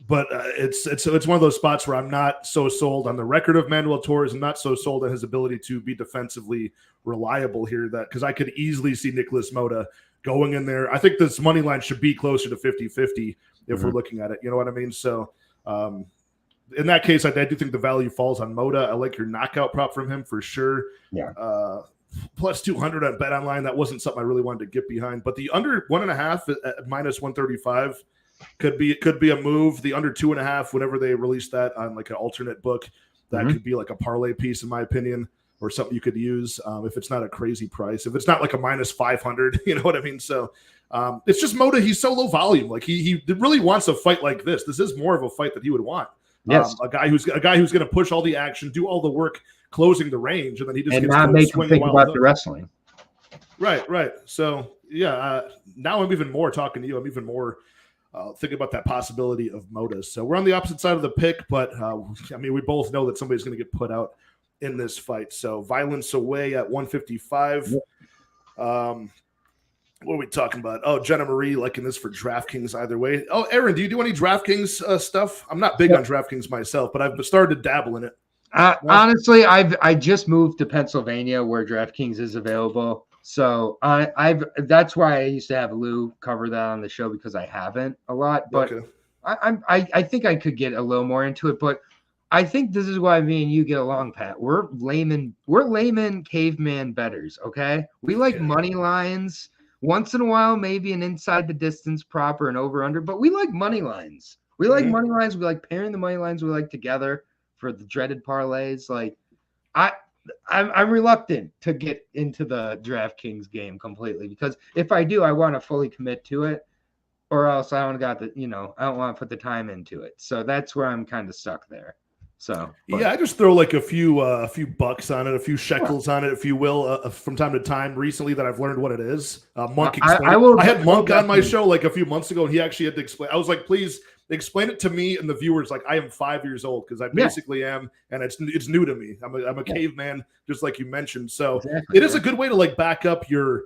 But it's one of those spots where I'm not so sold on the record of Manuel Torres. I'm not so sold on his ability to be defensively reliable here, that because I could easily see Nicholas Motta going in there. I think this money line should be closer to 50-50 if we're looking at it. You know what I mean? So in that case, I do think the value falls on Motta. I like your knockout prop from him for sure. Yeah. Plus 200 at Bet Online. That wasn't something I really wanted to get behind. But the under 1.5 at minus 135 could be a move. The under 2.5, whenever they release that on like an alternate book, that could be like a parlay piece, in my opinion, or something you could use if it's not a crazy price. If it's not like a minus 500, you know what I mean? So it's just Motta. He's so low volume. Like he really wants a fight like this. This is more of a fight that he would want. Yes, a guy who's going to push all the action, do all the work, closing the range, and then he just and gets not to make swing him think the about hook. the wrestling. Right. So yeah, now I'm even more talking to you. I'm even more thinking about that possibility of Motta. So we're on the opposite side of the pick, but I mean, we both know that somebody's going to get put out in this fight. So violence away at 155. Yep. What are we talking about? Oh, Jenna Marie liking this for DraftKings either way. Oh, Aaron, do you do any DraftKings stuff? I'm not big on DraftKings myself, but I've started to dabble in it. Honestly, I just moved to Pennsylvania where DraftKings is available. So that's why I used to have Lou cover that on the show, because I haven't a lot, but okay. I think I could get a little more into it, but I think this is why me and you get along, Pat. We're layman caveman bettors. Okay. We like money lines once in a while, maybe an inside the distance prop or an over under, but we like money lines. We like money lines. We like pairing the money lines we like together for the dreaded parlays. Like I'm reluctant to get into the DraftKings game completely, because if I do, I want to fully commit to it, or else I don't want to put the time into it. So that's where I'm kind of stuck there. So yeah, I just throw like a few bucks on it, a few shekels on it, if you will, from time to time. Recently, that I've learned what it is. Monk explained. I had Monk on my show like a few months ago, and he actually had to explain. I was like, please explain it to me and the viewers. Like I am 5 years old because I basically am, and it's new to me. I'm a caveman, just like you mentioned. So it is a good way to like back up your.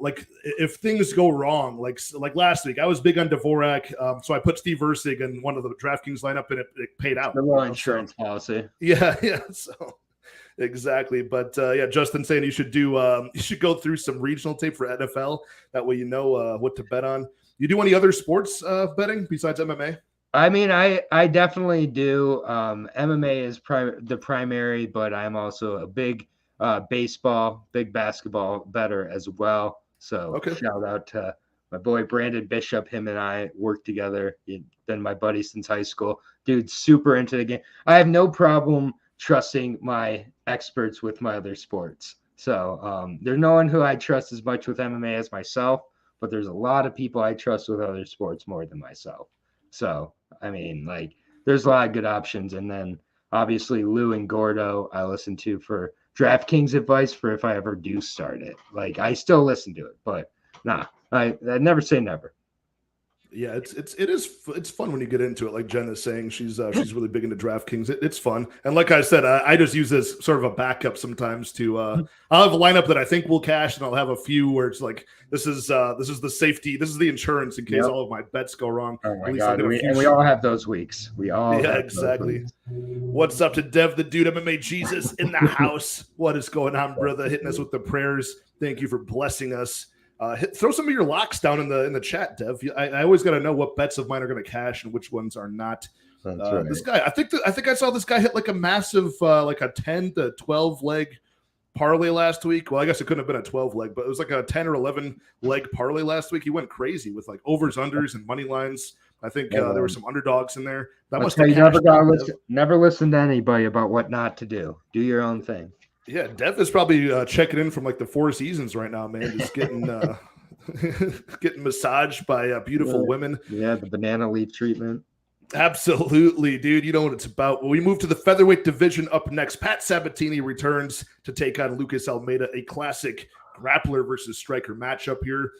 Like if things go wrong, like last week, I was big on Dvorak, so I put Steve Erceg in one of the DraftKings lineup, and it paid out. The little insurance policy. Yeah. So exactly, but yeah, Justin saying you should go through some regional tape for NFL. That way you know what to bet on. You do any other sports betting besides MMA? I mean, I definitely do. MMA is the primary, but I'm also a big baseball, big basketball better as well. So shout out to my boy Brandon Bishop. Him and I work together. He's been my buddy since high school. Dude, super into the game. I have no problem trusting my experts with my other sports. So there's no one who I trust as much with MMA as myself, but there's a lot of people I trust with other sports more than myself. So, I mean, like, there's a lot of good options. And then obviously Lou and Gordo I listen to for DraftKings advice for if I ever do start it. Like I still listen to it, but I never say never. Yeah, it's fun when you get into it. Like Jen is saying, she's really big into DraftKings. It's fun, and like I said, I just use this sort of a backup sometimes to. I'll have a lineup that I think will cash, and I'll have a few where it's like this is the safety, this is the insurance in case all of my bets go wrong. Oh my god, we all have those weeks. We all exactly. What's up to Dev the Dude MMA Jesus in the house? What is going on, brother? Hitting us with the prayers. Thank you for blessing us. Throw some of your locks down in the chat, Dev. I always got to know what bets of mine are going to cash and which ones are not. Right. This guy, I think I saw this guy hit like a massive, like a 10 to 12 leg parlay last week. Well, I guess it couldn't have been a 12 leg, but it was like a 10 or 11 leg parlay last week. He went crazy with like overs, unders, and money lines. I think there were some underdogs in there. That must have never listen to anybody about what not to do. Do your own thing. Yeah, Dev is probably checking in from like the Four Seasons right now, man. Just getting getting massaged by beautiful women. Yeah, the banana leaf treatment. Absolutely, dude. You know what it's about. Well, we move to the featherweight division up next. Pat Sabatini returns to take on Lucas Almeida, a classic grappler versus striker matchup here.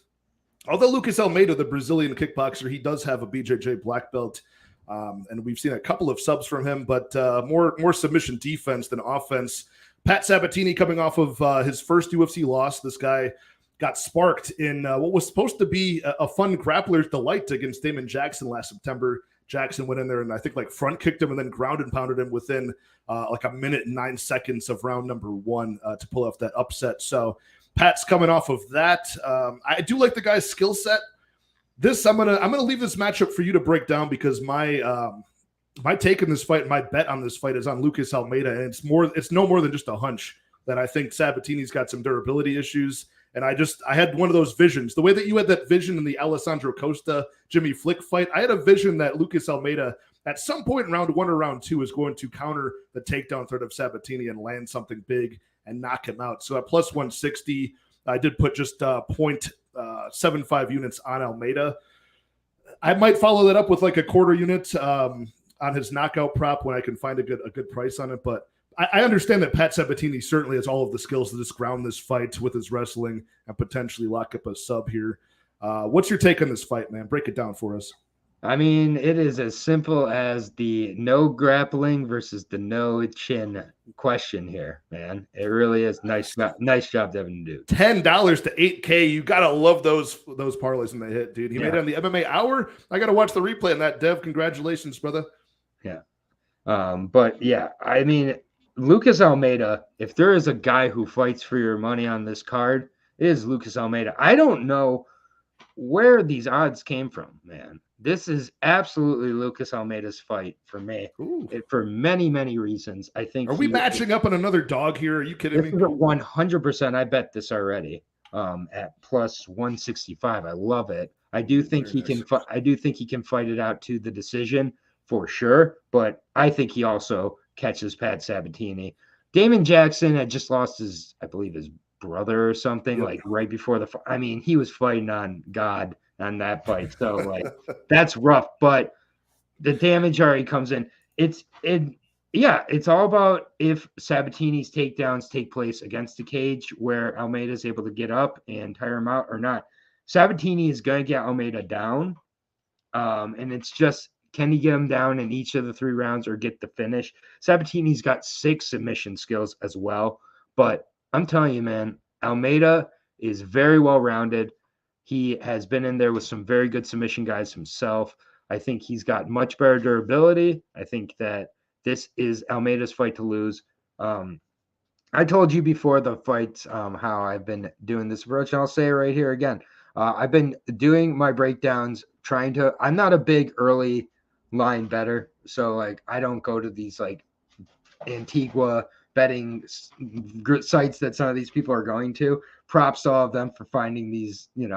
Although Lucas Almeida, the Brazilian kickboxer, he does have a BJJ black belt. And we've seen a couple of subs from him, but more submission defense than offense. Pat Sabatini coming off of his first UFC loss. This guy got sparked in what was supposed to be a fun grappler's delight against Damon Jackson last September. Jackson went in there and I think like front kicked him and then ground and pounded him within like a minute and 9 seconds of round number 1 to pull off that upset. So Pat's coming off of that. I do like the guy's skill set. I'm gonna leave this matchup for you to break down because my take in this fight, my bet on this fight is on Lucas Almeida, and it's no more than just a hunch that I think Sabatini's got some durability issues. And I had one of those visions. The way that you had that vision in the Alessandro Costa, Jimmy Flick fight, I had a vision that Lucas Almeida at some point in round 1 or round 2 is going to counter the takedown threat of Sabatini and land something big and knock him out. So at plus 160, I did put just 0.75 units on Almeida. I might follow that up with like a quarter unit on his knockout prop when I can find a good price on it. But I understand that Pat Sabatini certainly has all of the skills to just ground this fight with his wrestling and potentially lock up a sub here. What's your take on this fight, man? Break it down for us. I mean, it is as simple as the no grappling versus the no chin question here, man. It really is. Nice job, Devin Dude. $10 to 8K. You gotta love those parlays when they hit, dude. He made it on the MMA Hour. I gotta watch the replay on that. Dev, congratulations, brother. Yeah. But yeah, I mean, Lucas Almeida, if there is a guy who fights for your money on this card, it is Lucas Almeida. I don't know where these odds came from, man. This is absolutely Lucas Almeida's fight for me. For many, many reasons. I think. Are we matching up on another dog here? Are you kidding me? 100%. I bet this already at plus 165. I love it. I do think he can fight it out to the decision for sure. But I think he also catches Pat Sabatini. Damon Jackson had just lost his brother or something like right before the fight. I mean, he was fighting on God on that fight. So like that's rough, but the damage already comes in. Yeah, it's all about if Sabatini's takedowns take place against the cage where Almeida is able to get up and tire him out or not. Sabatini is going to get Almeida down. And it's just, can he get him down in each of the 3 rounds or get the finish? Sabatini's got 6 submission skills as well. But I'm telling you, man, Almeida is very well-rounded. He has been in there with some very good submission guys himself. I think he's got much better durability. I think that this is Almeida's fight to lose. I told you before the fights how I've been doing this approach, and I'll say it right here again. I've been doing my breakdowns, I'm not a big early line better. So, like, I don't go to these, like, Antigua betting sites that some of these people are going to. Props to all of them for finding these, in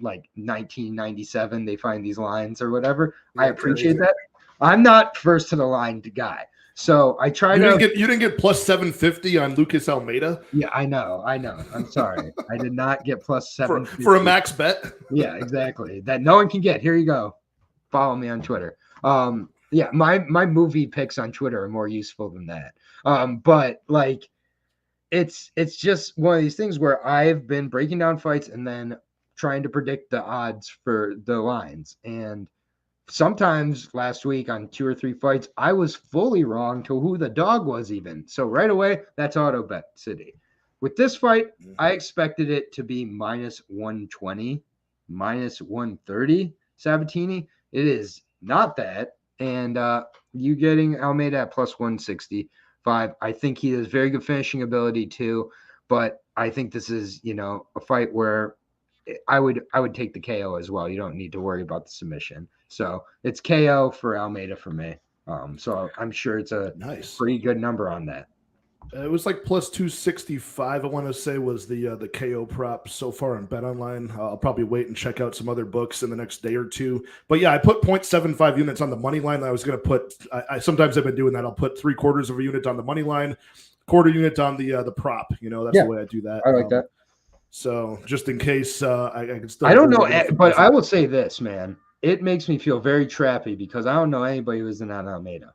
like 1997, they find these lines or whatever. Yeah, I appreciate that. I'm not first to the line guy. So I try you didn't get plus 750 on Lucas Almeida. Yeah, I know. I'm sorry. I did not get plus 750 for a max bet. Yeah, exactly. That no one can get. Here you go. Follow me on Twitter. Yeah, my movie picks on Twitter are more useful than that. But like, it's just one of these things where I've been breaking down fights and then trying to predict the odds for the lines. And sometimes last week on 2 or 3 fights, I was fully wrong to who the dog was even. So right away, that's auto bet city. With this fight, I expected it to be minus 120, minus 130 Sabatini. It is not that. And you getting Almeida at plus 165. I think he has very good finishing ability too. But I think this is, a fight where I would take the KO as well. You don't need to worry about the submission. So it's KO for Almeida for me. So I'm sure it's a pretty good number on that. It was like plus 265. I want to say was the KO prop so far on BetOnline. I'll probably wait and check out some other books in the next day or two. But yeah, I put 0.75 units on the money line. I was going to put. I sometimes I've been doing that. I'll put 3/4 of a unit on the money line, quarter unit on the prop. That's the way I do that. I like that. So just in case I can still. I don't know, but I will say this, man. It makes me feel very trappy because I don't know anybody who's in on Almeida.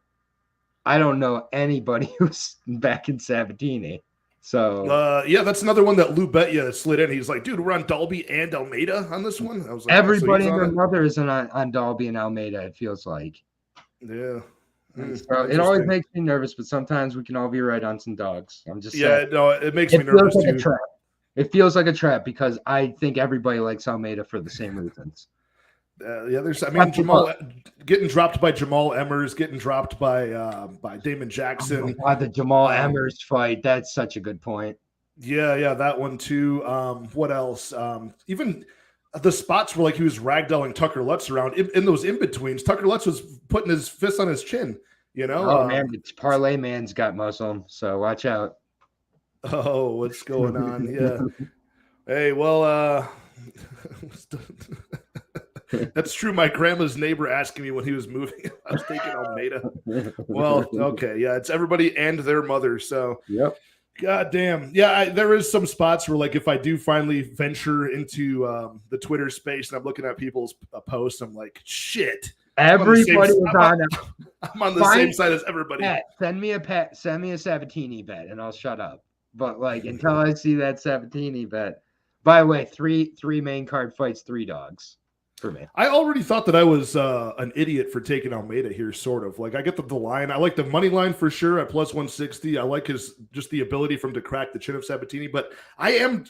I don't know anybody who's back in Sabatini. So yeah, that's another one that Lou Betya slid in. He's like, dude, we're on Dalby and Almeida on this one. I was like, everybody and their mother is on Dalby and Almeida, it feels like. Yeah. So it always makes me nervous, but sometimes we can all be right on some dogs. I'm just saying. No, it makes me nervous like too. It feels like a trap because I think everybody likes Almeida for the same reasons. Jamal getting dropped by Jamal Emmers, getting dropped by Damon Jackson. Oh God, the Jamal Emmers fight, that's such a good point. Yeah, that one too. What else? Even the spots where like he was ragdolling Tucker Lutz around in those in-betweens. Tucker Lutz was putting his fist on his chin, Oh man, it's Parlay Man's got muscle, so watch out. Oh, what's going on? Yeah. Hey, well, that's true. My grandma's neighbor asking me when he was moving. I was thinking Almeida. Well, okay. Yeah, it's everybody and their mother. So, yep. God damn. Yeah, there is some spots where, like, if I do finally venture into the Twitter space and I'm looking at people's posts, I'm like, shit. Everybody is on. I'm on the same side as everybody. Pat, send me a Sabatini bet, and I'll shut up. But like until I see that Sabatini bet. By the way, three main card fights, 3 dogs for me. I already thought that I was an idiot for taking Almeida here, sort of. Like I get the line. I like the money line for sure at plus 160. I like just the ability for him to crack the chin of Sabatini. But I am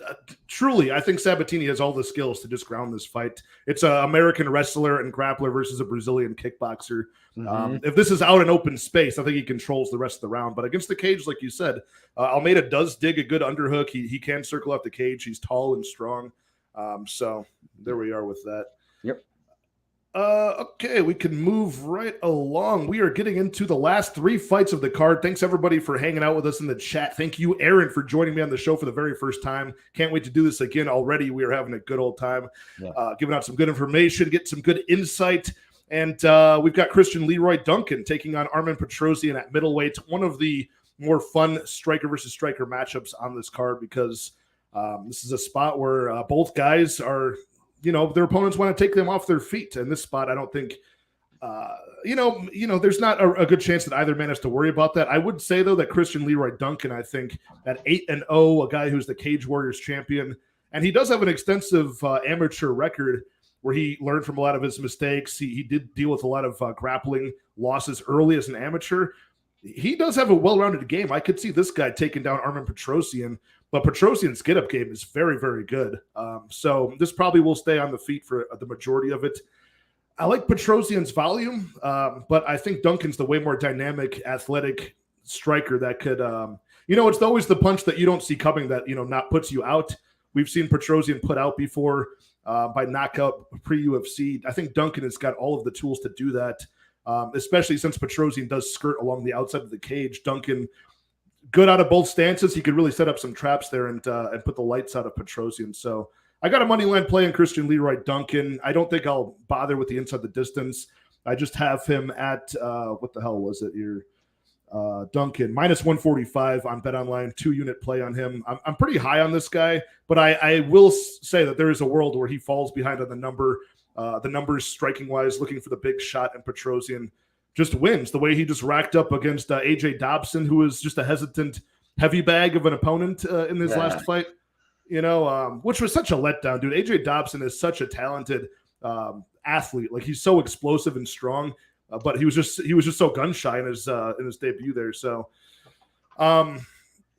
truly, I think Sabatini has all the skills to just ground this fight. It's an American wrestler and grappler versus a Brazilian kickboxer. Mm-hmm. If this is out in open space, I think he controls the rest of the round. But against the cage, like you said, Almeida does dig a good underhook. He can circle out the cage. He's tall and strong. So there we are with that. Yep. Okay, we can move right along. We are getting into the last 3 fights of the card. Thanks everybody for hanging out with us in the chat. Thank you, Aaron, for joining me on the show for the very first time. Can't wait to do this again. Already we are having a good old time, giving out some good information, get some good insight. And we've got Christian Leroy Duncan taking on Armen Petrosyan at middleweight. One of the more fun striker versus striker matchups on this card because this is a spot where both guys are, their opponents want to take them off their feet. And this spot, I don't think There's not a good chance that either man has to worry about that. I would say though that Christian Leroy Duncan, I think at 8-0, a guy who's the Cage Warriors champion, and he does have an extensive amateur record where he learned from a lot of his mistakes. He did deal with a lot of grappling losses early as an amateur. He does have a well-rounded game. I could see this guy taking down Armen Petrosyan, but Petrosyan's get-up game is very, very good. So this probably will stay on the feet for the majority of it. I like Petrosyan's volume, but I think Duncan's the way more dynamic, athletic striker that could, it's always the punch that you don't see coming that, not puts you out. We've seen Petrosyan put out before by knockout pre-UFC. I think Duncan has got all of the tools to do that, especially since Petrosyan does skirt along the outside of the cage. Duncan, good out of both stances. He could really set up some traps there and put the lights out of Petrosyan. So I got a money line play in Christian Leroy Duncan. I don't think I'll bother with the inside the distance. I just have him at, what the hell was it here? Duncan, minus 145 on BetOnline, 2-unit play on him. I'm pretty high on this guy, but I will say that there is a world where he falls behind on the numbers striking-wise, looking for the big shot, and Petrosyan just wins the way he just racked up against AJ Dobson, who was just a hesitant heavy bag of an opponent in his last fight. Which was such a letdown, dude. AJ Dobson is such a talented athlete. Like, he's so explosive and strong, but he was just so gun shy in his debut there. So, what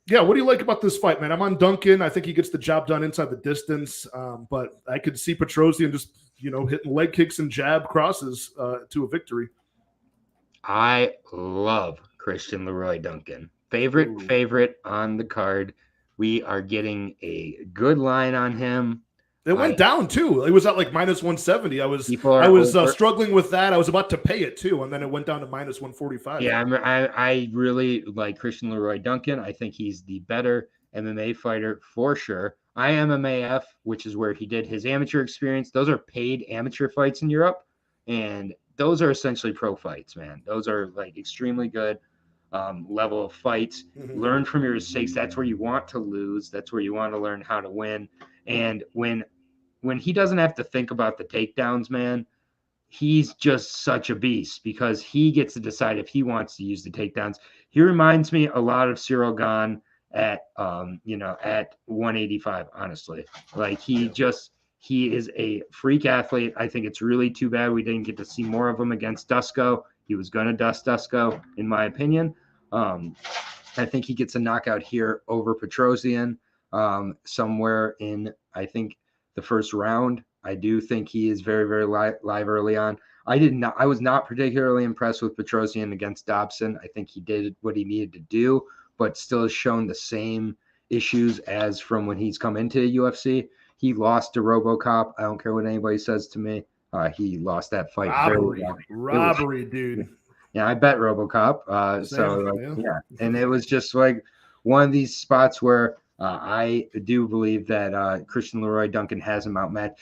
do you like about this fight, man? I'm on Duncan. I think he gets the job done inside the distance, but I could see Petrosyan just hitting leg kicks and jab crosses to a victory. I love Christian Leroy Duncan. Favorite on the card. We are getting a good line on him. It went down too. It was at like minus 170. I was struggling with that. I was about to pay it too, and then it went down to minus 145. Yeah, I really like Christian Leroy Duncan. I think he's the better MMA fighter for sure. IMMAF, which is where he did his amateur experience. Those are paid amateur fights in Europe, and those are essentially pro fights, man. Those are like extremely good. Level of fights. Learn from your mistakes. That's where you want to lose. That's where you want to learn how to win. And when he doesn't have to think about the takedowns, man, he's just such a beast because he gets to decide if he wants to use the takedowns. He reminds me a lot of Cyril Gane at 185, honestly. Like, he is a freak athlete. I think it's really too bad we didn't get to see more of him against Dusko. He was going to dust Dusko, in my opinion. I think he gets a knockout here over Petrosyan somewhere in, I think, the first round. I do think he is very, very live early on. I was not particularly impressed with Petrosyan against Dobson. I think he did what he needed to do, but still has shown the same issues as from when he's come into UFC. He lost to RoboCop. I don't care what anybody says to me. He lost that fight. Robbery, dude. Yeah, I bet RoboCop. And it was just like one of these spots where I do believe that Christian Leroy Duncan has him outmatched.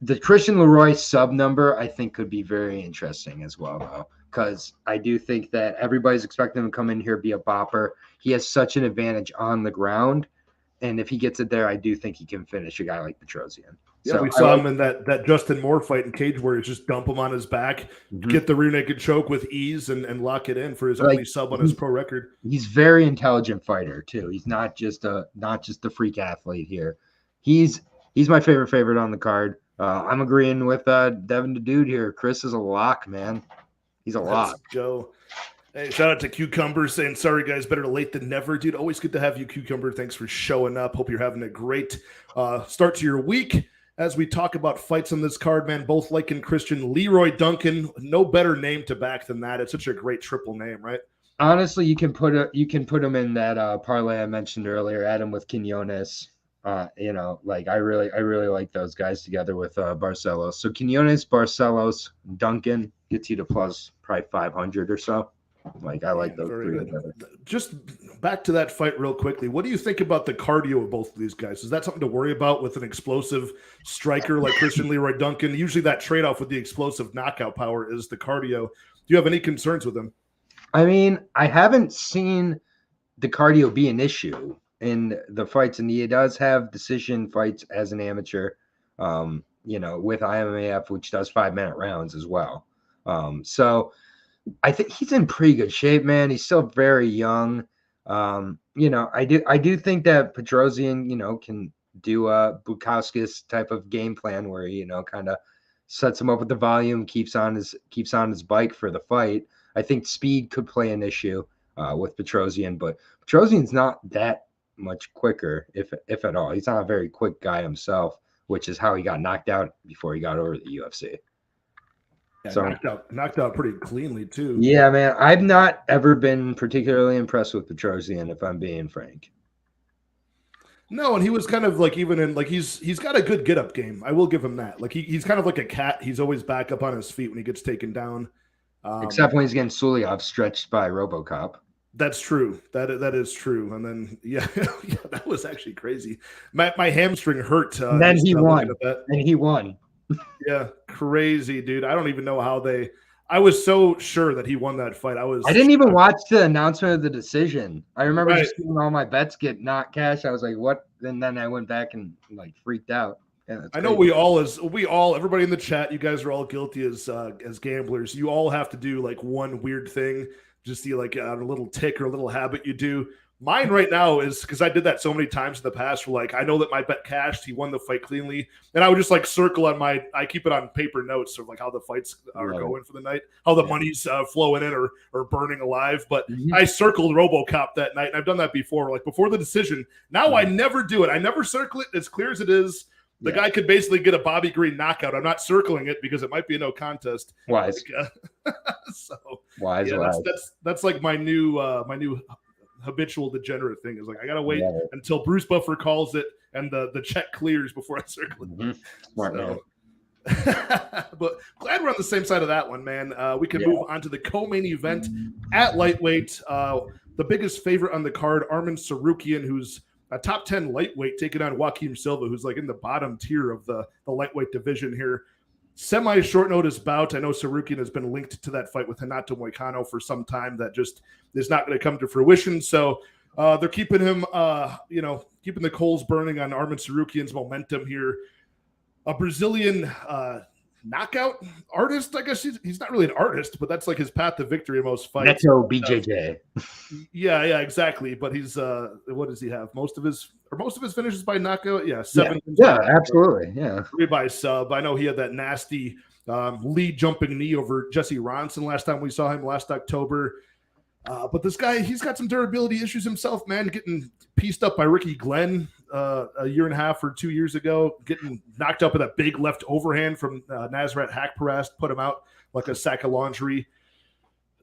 The Christian Leroy sub number, I think, could be very interesting as well, though, because I do think that everybody's expecting him to come in here, be a bopper. He has such an advantage on the ground. And if he gets it there, I do think he can finish a guy like Petrosyan. Yeah, we saw him in that Justin Moore fight in Cage Warriors, just dump him on his back, get the rear naked choke with ease, and lock it in for his only sub on his pro record. He's very intelligent fighter too. He's not just a freak athlete here. He's my favorite on the card. I'm agreeing with Devin the Dude here. Chris is a lock, man. He's a lock. Let's go. Hey, shout out to Cucumber saying, sorry guys, better late than never. Dude, always good to have you, Cucumber. Thanks for showing up. Hope you're having a great start to your week. As we talk about fights on this card, man, both liking Christian Leroy Duncan. No better name to back than that. It's such a great triple name, right? Honestly, you can put him in that parlay I mentioned earlier. Add him with Quinones. I really like those guys together with Barcelos. So Quinones, Barcelos, Duncan gets you to plus probably 500 or so. Like, I like those three together. Just back to that fight real quickly. What do you think about the cardio of both of these guys? Is that something to worry about with an explosive striker like Christian Leroy Duncan? Usually that trade-off with the explosive knockout power is the cardio. Do you have any concerns with him? I mean, I haven't seen the cardio be an issue in the fights, and he does have decision fights as an amateur, with IMAF, which does 5-minute rounds as well. So I think he's in pretty good shape, man. He's still very young. I do think that Petrosyan, can do a Bukauskas type of game plan where he, kind of sets him up with the volume, keeps on his bike for the fight. I think speed could play an issue with Petrosyan, but Petrosyan's not that much quicker, if at all. He's not a very quick guy himself, which is how he got knocked out before he got over to the UFC. Yeah, so knocked out pretty cleanly too. Yeah, man. I've not ever been particularly impressed with Petrosyan, if I'm being frank. No, and he was kind of like, even in like, he's got a good get up game. I will give him that. Like he's kind of like a cat. He's always back up on his feet when he gets taken down. Except when he's getting Salikhov stretched by RoboCop. That's true. That is true. And then yeah, that was actually crazy. My hamstring hurt. And then he won. And he won. Yeah, crazy, dude. I don't even know how I was so sure that he won that fight. I didn't even watch the announcement of the decision. I remember just seeing all my bets get not cashed. I was like, what? And then I went back and like freaked out. Yeah, I know everybody in the chat, you guys are all guilty as gamblers. You all have to do like one weird thing, just see like a little tick or a little habit you do. Mine right now is, because I did that so many times in the past, for like, I know that my bet cashed, he won the fight cleanly, and I would just like circle on I keep it on paper notes of like how the fights are going for the night, how the money's flowing in or burning alive. But I circled RoboCop that night, and I've done that before, like before the decision. Now I never do it. I never circle it. As clear as it is, the guy could basically get a Bobby Green knockout. I'm not circling it because it might be a no contest. Wise. Like, so wise. That's like my new habitual degenerate thing, is like, I gotta wait until Bruce Buffer calls it and the check clears before I circle it. Smart man. But glad we're on the same side of that one, man. We can move on to the co-main event at lightweight. The biggest favorite on the card, Arman Tsarukyan, who's a top 10 lightweight, taking on Joaquim Silva, who's like in the bottom tier of the lightweight division here. Semi-short notice bout. I know Tsarukyan has been linked to that fight with Renato Moicano for some time. That just is not going to come to fruition. So they're keeping him, keeping the coals burning on Arman Tsarukyan's momentum here. A Brazilian knockout artist, I guess. He's not really an artist, but that's like his path to victory in most fights. Neto BJJ. Yeah, exactly. But he's what does he have? Most of his finishes by knockout. Yeah, 7. Yeah, absolutely. Yeah, 3 by sub. I know he had that nasty lead jumping knee over Jesse Ronson last time we saw him last October. But this guy, he's got some durability issues himself, man. Getting pieced up by Ricky Glenn a year and a half or 2 years ago, getting knocked up with a big left overhand from Nasrat Haqparast, put him out like a sack of laundry.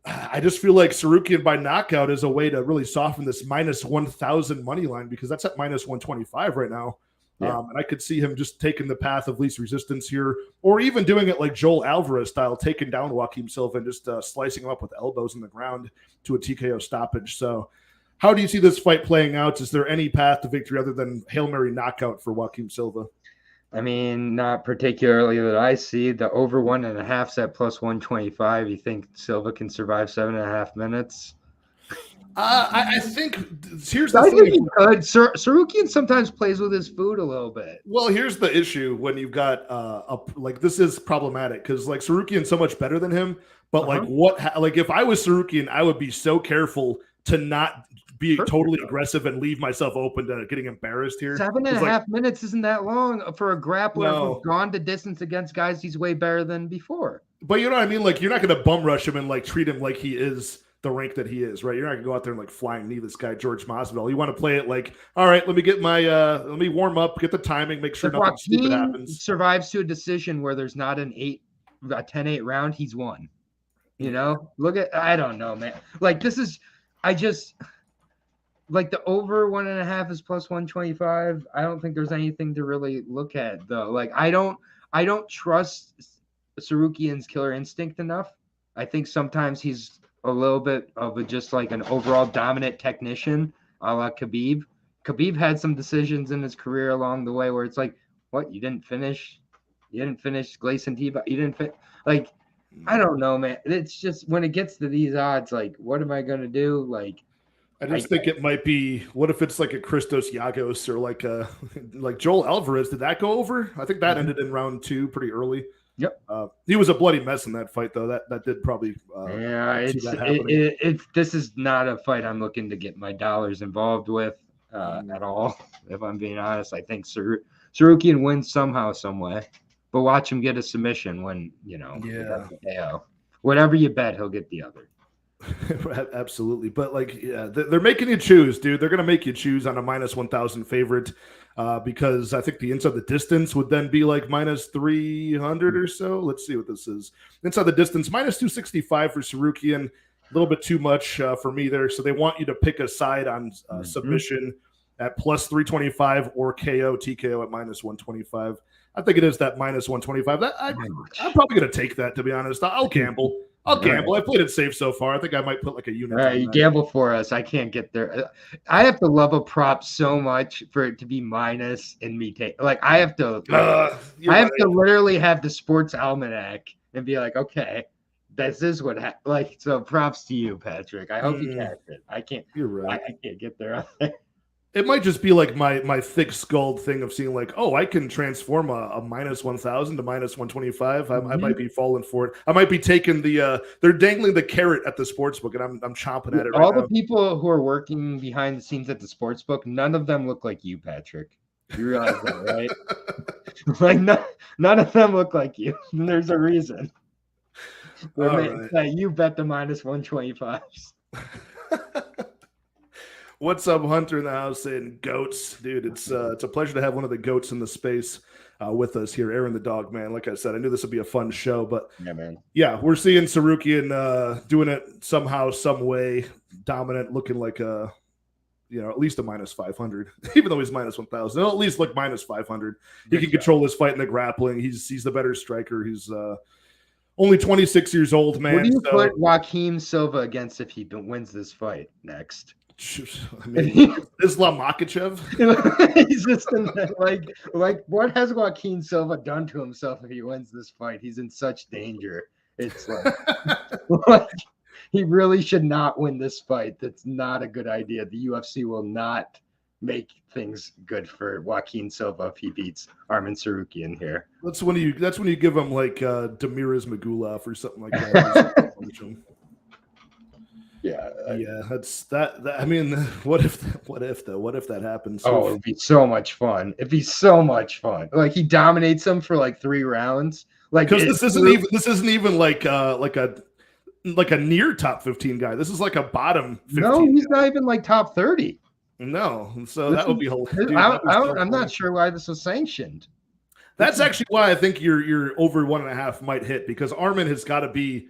I just feel like Tsarukyan by knockout is a way to really soften this minus 1,000 money line, because that's at minus 125 right now. Yeah. And I could see him just taking the path of least resistance here, or even doing it like Joel Alvarez style, taking down Joaquim Silva and just slicing him up with elbows in the ground to a TKO stoppage. So how do you see this fight playing out? Is there any path to victory other than Hail Mary knockout for Joaquim Silva? I mean, not particularly that I see. The over 1.5 at plus 125. You think Silva can survive 7.5 minutes? I think here's the thing. Tsarukyan sometimes plays with his food a little bit. Well, here's the issue when you've got like, this is problematic because like Tsarukyan's so much better than him. But like if I was Tsarukyan, I would be so careful to not be totally aggressive and leave myself open to getting embarrassed here. 7.5 minutes isn't that long for a grappler who's gone to distance against guys he's way better than before. But you know what I mean? Like, you're not going to bum rush him and like treat him like he is the rank that he is, right? You're not gonna go out there and like flying knee this guy George Masvidal. You want to play it like, all right, let me get my let me warm up, get the timing, make sure nothing stupid happens. Survives to a decision where there's not a 10-8 round, he's won. You know, I don't know, man. Like, this is, I just like the over 1.5 is plus 125. I don't think there's anything to really look at though. Like, I don't trust Tsarukyan's killer instinct enough. I think sometimes he's a little bit of just like an overall dominant technician, a la Khabib. Khabib had some decisions in his career along the way where it's like, what, you didn't finish Gleison Tibau, you didn't like, I don't know, man. It's just when it gets to these odds, like, what am I gonna do? Like, I think it might be, what if it's like a Christos Giagos or like Joel Alvarez? Did that go over? I think that ended in round 2 pretty early. Yep. He was a bloody mess in that fight, though. That did probably this is not a fight I'm looking to get my dollars involved with at all. If I'm being honest, I think Tsarukyan wins somehow, some way. But watch him get a submission when whatever you bet, he'll get the other. Absolutely. But they're making you choose, dude. They're going to make you choose on a minus 1,000 favorite because I think the inside the distance would then be like minus 300 or so. Let's see what this is. Inside the distance, minus 265 for Tsarukyan. A little bit too much for me there. So they want you to pick a side on submission at plus 325 or TKO at minus 125. I think it is that minus 125. I'm probably going to take that, to be honest. I'll gamble. I played it safe so far. I think I might put like a unit. All right, you gamble for us. I can't get there. I have to love a prop so much for it to be minus and me take. Like I have to. To literally have the sports almanac and be like, okay, this is what happened. Like, so props to you, Patrick. I hope you catch it. I can't. You're right. I can't get there. It might just be like my thick-skulled thing of seeing like, oh, I can transform a minus 1,000 to minus 125. I might be falling for it. I might be taking they're dangling the carrot at the sportsbook, and I'm chomping at it. All the people who are working behind the scenes at the sportsbook, none of them look like you, Patrick. You realize that, right? Like none of them look like you. And there's a reason. You bet the minus 125s. What's up, Hunter in the house saying goats? Dude, it's a pleasure to have one of the goats in the space with us here, AaronTheDog, man. Like I said, I knew this would be a fun show, but yeah, we're seeing Tsarukyan doing it somehow, some way, dominant, looking like at least a minus 500, even though he's minus 1,000. He'll at least look minus 500. He can control this fight in the grappling. He's the better striker. He's only 26 years old, man. What do you put Joaquin Silva against if he wins this fight next? I mean, Islam Makhachev. He's just like what has Joaquin Silva done to himself if he wins this fight? He's in such danger. It's like he really should not win this fight. That's not a good idea. The UFC will not make things good for Joaquin Silva if he beats Arman Tsarukyan here. That's when you give him like Demiraz Magulov or something like that. That's that. I mean, what if that happens? Oh, it'd be so much fun. Like he dominates them for like 3 rounds. Like because this isn't even like a near top 15 guy. This is like a bottom 15 No, he's not even like top 30. No, so that would be hilarious. I'm not sure why this was sanctioned. That's actually why I think your over 1.5 might hit, because Arman has got to be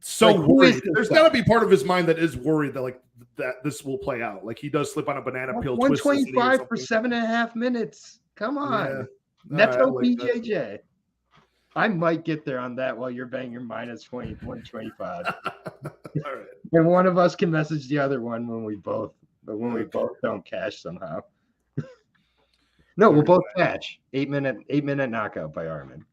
so worried. There's got to be part of his mind that is worried that this will play out. Like he does slip on a banana peel. 125 for 7.5 minutes. Come on. That's BJJ. I might get there on that while you're banging your minus 125. All right. And one of us can message the other one when we both don't cash somehow. No, we'll both cash. 8-minute knockout by Arman.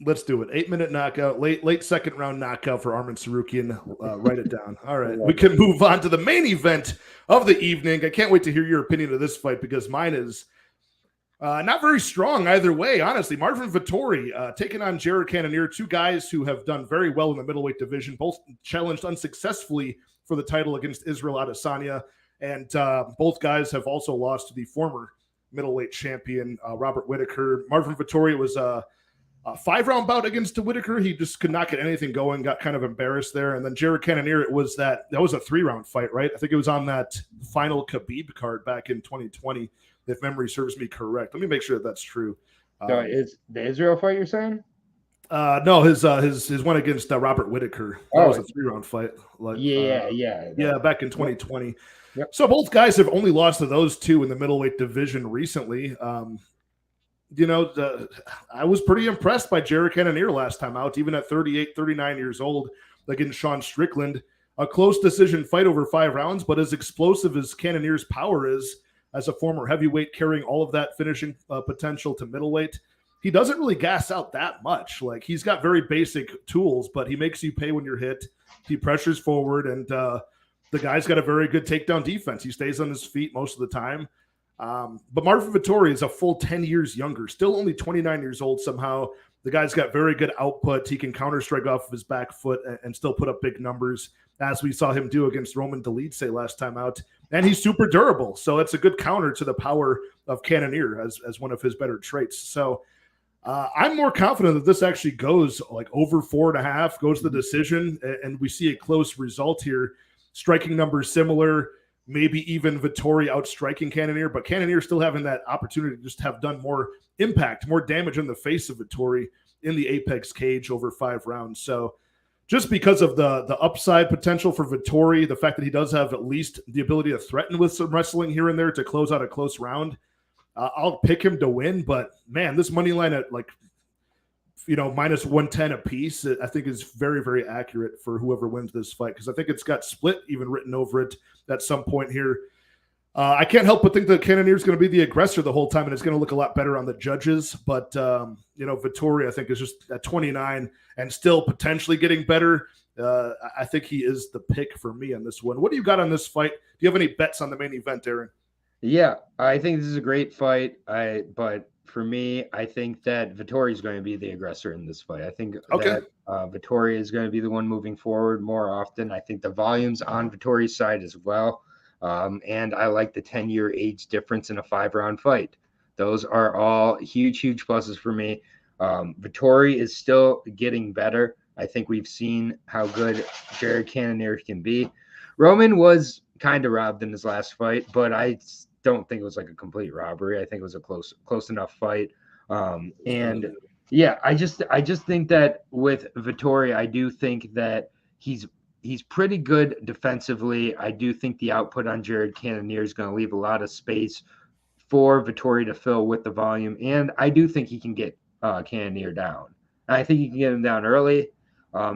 Let's do it. 8-minute knockout, late second round knockout for Arman Tsarukyan. Write it down. All right. We can move on to the main event of the evening. I can't wait to hear your opinion of this fight because mine is not very strong either way, honestly. Marvin Vettori taking on Jared Cannonier, 2 guys who have done very well in the middleweight division, both challenged unsuccessfully for the title against Israel Adesanya, and both guys have also lost to the former middleweight champion, Robert Whittaker. Marvin Vettori was a 5-round bout against Whittaker. He just could not get anything going, got kind of embarrassed there. And then Jared Cannonier, that was a 3-round fight, right? I think it was on that final Khabib card back in 2020, if memory serves me correct. Let me make sure that's true. So is the Israel fight you're saying? No, his one against Robert Whittaker. That was a 3-round fight. Back in 2020. Yep. So both guys have only lost to those 2 in the middleweight division recently. I was pretty impressed by Jared Cannonier last time out, even at 38, 39 years old, against Sean Strickland. A close decision fight over 5 rounds, but as explosive as Cannonier's power is, as a former heavyweight carrying all of that finishing potential to middleweight, he doesn't really gas out that much. Like, he's got very basic tools, but he makes you pay when you're hit. He pressures forward, and the guy's got a very good takedown defense. He stays on his feet most of the time. But Marvin Vettori is a full 10 years younger, still only 29 years old somehow. The guy's got very good output. He can counter strike off of his back foot and still put up big numbers, as we saw him do against Roman Dolidze last time out. And he's super durable. So it's a good counter to the power of Cannonier as one of his better traits. So I'm more confident that this actually goes like over 4.5, goes to the decision, and we see a close result here. Striking numbers similar, maybe even Vettori outstriking Cannonier, but Cannonier still having that opportunity to just have done more impact, more damage in the face of Vettori in the apex cage over 5 rounds. So just because of the upside potential for Vettori, the fact that he does have at least the ability to threaten with some wrestling here and there to close out a close round, I'll pick him to win. But man, this money line at like, minus 110 a piece, I think is very, very accurate for whoever wins this fight, because I think it's got split even written over it at some point here. I can't help but think that Cannonier is going to be the aggressor the whole time, and it's going to look a lot better on the judges. But, Vettori, I think, is just at 29 and still potentially getting better. I think he is the pick for me on this one. What do you got on this fight? Do you have any bets on the main event, Aaron? Yeah, I think this is a great fight. But for me, I think that Vettori is going to be the aggressor in this fight. I think that Vettori is going to be the one moving forward more often. I think the volume's on Vettori's side as well. And I like the 10-year age difference in a 5-round fight. Those are all huge, huge pluses for me. Vettori is still getting better. I think we've seen how good Jared Cannonier can be. Roman was kind of robbed in his last fight, but I don't think it was like a complete robbery. I think it was a close enough fight. And yeah, I just think that with Vettori, I do think that he's pretty good defensively. I do think the output on Jared Cannonier is going to leave a lot of space for Vettori to fill with the volume. And I do think he can get Cannonier down. And I think he can get him down early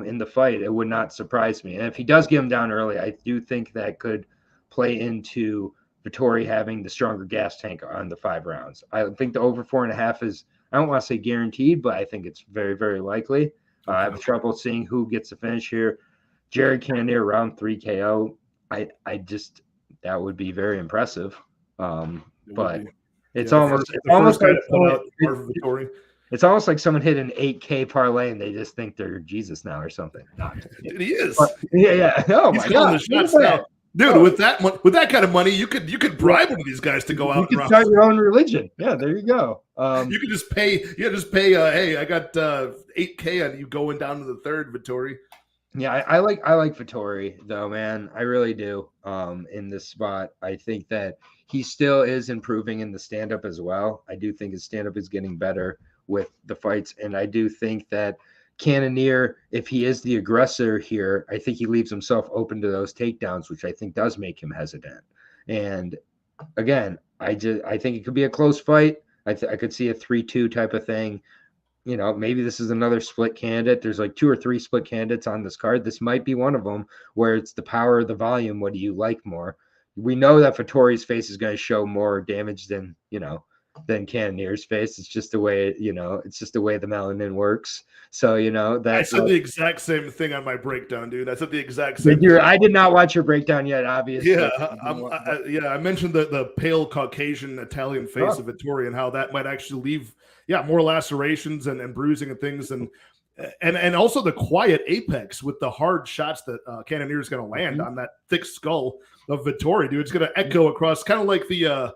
in the fight. It would not surprise me. And if he does get him down early, I do think that could play into Vettori having the stronger gas tank on the 5 rounds. I think the over 4.5 is, I don't want to say guaranteed, but I think it's very, very likely. I have trouble seeing who gets the finish here. Jared Cannonier round 3 KO. That would be very impressive. But it's almost like someone hit an 8K parlay and they just think they're Jesus now or something. Dude, he is. But, yeah. Oh my God. The shots now. Dude, with that kind of money, you could bribe one of these guys to go out. You can start your own religion. Yeah, there you go. You could just pay. Hey, I got 8K on you going down to the 3rd, Vettori. Yeah, I like Vettori though, man. I really do. In this spot, I think that he still is improving in the stand-up as well. I do think his stand-up is getting better with the fights, and I do think that Cannonier, if he is the aggressor here, I think he leaves himself open to those takedowns, which I think does make him hesitant. And again, I think it could be a close fight. I could see a 3-2 type of thing. Maybe this is another split candidate. There's like 2 or 3 split candidates on this card. This might be one of them where it's the power of the volume. What do you like more? We know that Vettori's face is going to show more damage than Cannonier's face. It's just the way, it's just the way the melanin works. So, I said the exact same thing on my breakdown, dude. I said the exact same thing. I did not watch your breakdown yet, obviously. Yeah, I mentioned the pale Caucasian Italian face of Vettori and how that might actually leave, more lacerations and bruising and things. And also the quiet apex with the hard shots that Cannonier is going to land on that thick skull of Vettori, dude. It's going to echo across, kind of like the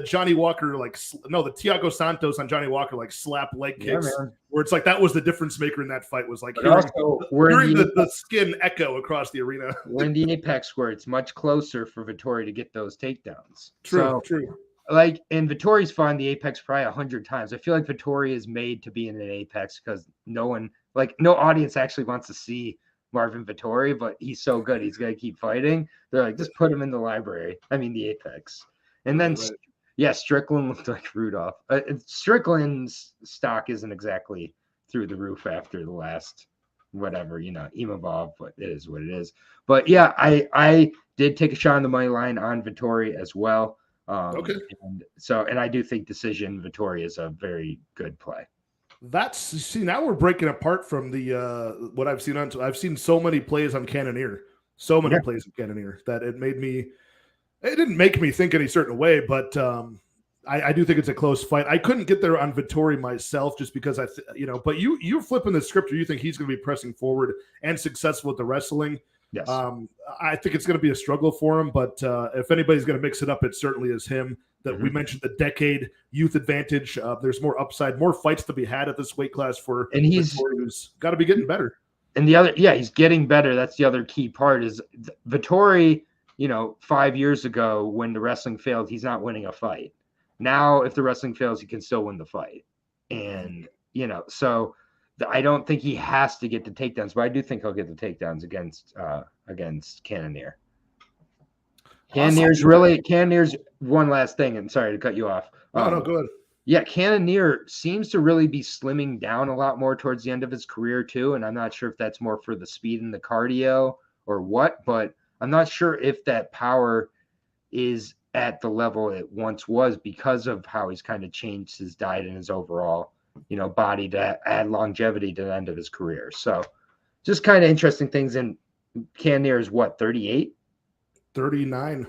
Johnny Walker, the Thiago Santos on Johnny Walker, slap leg kicks, where it's like that was the difference maker in that fight, was like hearing the skin echo across the arena. We're in the apex where it's much closer for Vettori to get those takedowns. True. And Vettori's fought the apex probably 100 times. I feel like Vettori is made to be in an apex because no audience actually wants to see Marvin Vettori, but he's so good. He's going to keep fighting. They're like, just put him in the library. I mean, the apex. And then, Strickland looked like Rudolph. Strickland's stock isn't exactly through the roof after the last, Imavov, but it is what it is. But yeah, I did take a shot on the money line on Vettori as well. And I do think decision Vettori is a very good play. Now we're breaking apart from the what I've seen I've seen so many plays on Cannonier, that it didn't make me think any certain way, but I do think it's a close fight. I couldn't get there on Vettori myself just because but you're flipping the script. Or you think he's going to be pressing forward and successful at the wrestling. Yes. I think it's going to be a struggle for him, but if anybody's going to mix it up, it certainly is him. That we mentioned the decade youth advantage. There's more upside, more fights to be had at this weight class for, and he's got to be getting better. And he's getting better. That's the other key part is Vettori, 5 years ago when the wrestling failed, he's not winning a fight. Now, if the wrestling fails, he can still win the fight. And, so I don't think he has to get the takedowns, but I do think he'll get the takedowns against Cannonier. Cannonier's one last thing, and sorry to cut you off. No, go ahead. Yeah, Cannonier seems to really be slimming down a lot more towards the end of his career too, and I'm not sure if that's more for the speed and the cardio or what, but I'm not sure if that power is at the level it once was because of how he's kind of changed his diet and his overall, body to add longevity to the end of his career. So just kind of interesting things. And Cannonier is what, 38? 39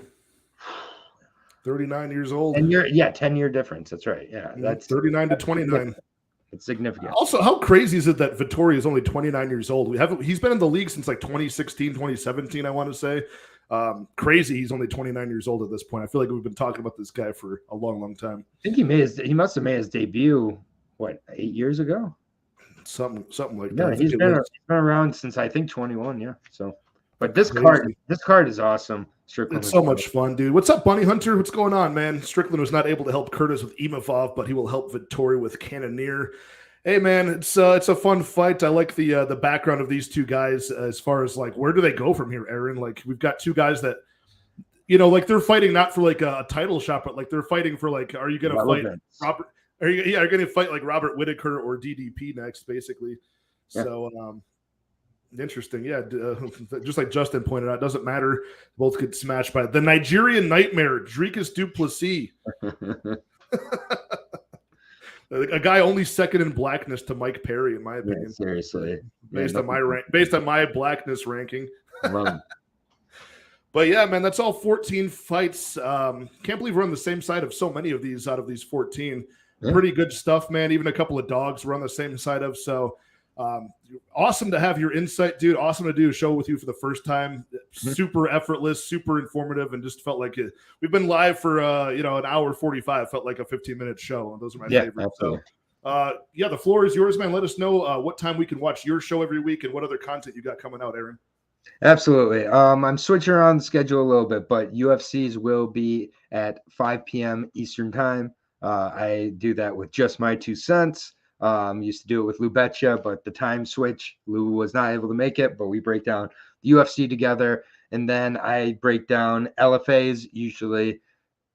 years old. And 10-year difference. That's right. Yeah. That's 39 to 29. It's significant. Also, how crazy is it that Vettori is only 29 years old? He's been in the league since like 2016, 2017, I want to say. Crazy. He's only 29 years old at this point. I feel like we've been talking about this guy for a long, long time. I think he must have made his debut, 8 years ago? Something like that. Yeah, he's been around since I think 21. Yeah. So, but this card is awesome. Strickland, it's so much fun, dude. What's up, Bunny Hunter? What's going on, man? Strickland was not able to help Curtis with Imavov, but he will help Vettori with Cannonier. Hey, man, it's a fun fight. I like the background of these two guys as far as like where do they go from here, Aaron? Like we've got two guys that like they're fighting not for like a title shot, but like they're fighting for like, are you going to fight Robert? Are you going to fight like Robert Whittaker or DDP next, basically? Yeah. So interesting. Yeah, just like Justin pointed out, it doesn't matter. Both get smashed by the Nigerian Nightmare, Dricus Du Plessis. A guy only second in blackness to Mike Perry, in my opinion. Yeah, seriously. Based on my blackness ranking. But yeah, man, that's all 14 fights. Can't believe we're on the same side of so many of these out of these 14. Yeah. Pretty good stuff, man. Even a couple of dogs we're on the same side of. So awesome to have your insight, dude. Awesome to do a show with you for the first time. Super effortless, super informative, and just felt like it. We've been live for an hour 45. Felt like a 15-minute show. And those are my favorites. Absolutely. So the floor is yours, man. Let us know what time we can watch your show every week and what other content you got coming out, Aaron. Absolutely. I'm switching around the schedule a little bit, but UFCs will be at 5 p.m. Eastern time. I do that with just my 2 cents. Used to do it with Lou Betcha, but the time switch, Lou was not able to make it, but we break down the UFC together. And then I break down LFAs, usually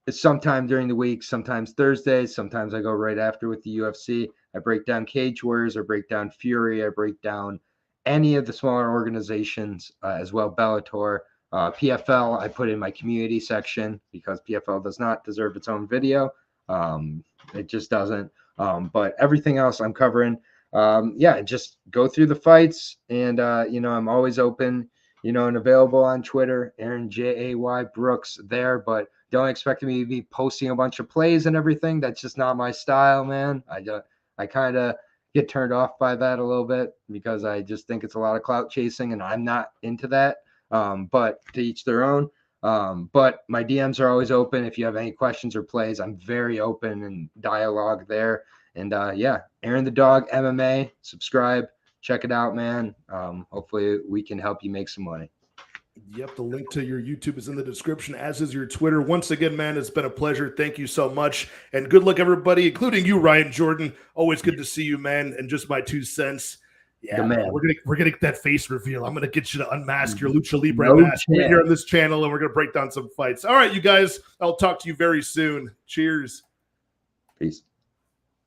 sometime during the week, sometimes Thursdays, sometimes I go right after with the UFC. I break down Cage Warriors, I break down Fury, I break down any of the smaller organizations as well, Bellator. PFL, I put in my community section because PFL does not deserve its own video. It just doesn't. But everything else I'm covering, just go through the fights. And, I'm always open, and available on Twitter, Aaron Jay Brooks there, but don't expect me to be posting a bunch of plays and everything. That's just not my style, man. I kind of get turned off by that a little bit because I just think it's a lot of clout chasing and I'm not into that. But to each their own. But my DMs are always open. If you have any questions or plays, I'm very open and dialogue there. And AaronTheDog MMA, subscribe, check it out, man. Hopefully we can help you make some money. Yep, the link to your YouTube is in the description, as is your Twitter. Once again, man, it's been a pleasure. Thank you so much. And good luck, everybody, including you, Ryan Jordan. Always good to see you, man. And just my 2 cents. Yeah, man. We're gonna get that face reveal. I'm gonna get you to unmask your Lucha Libre mask right here on this channel, and we're gonna break down some fights. All right, you guys. I'll talk to you very soon. Cheers. Peace.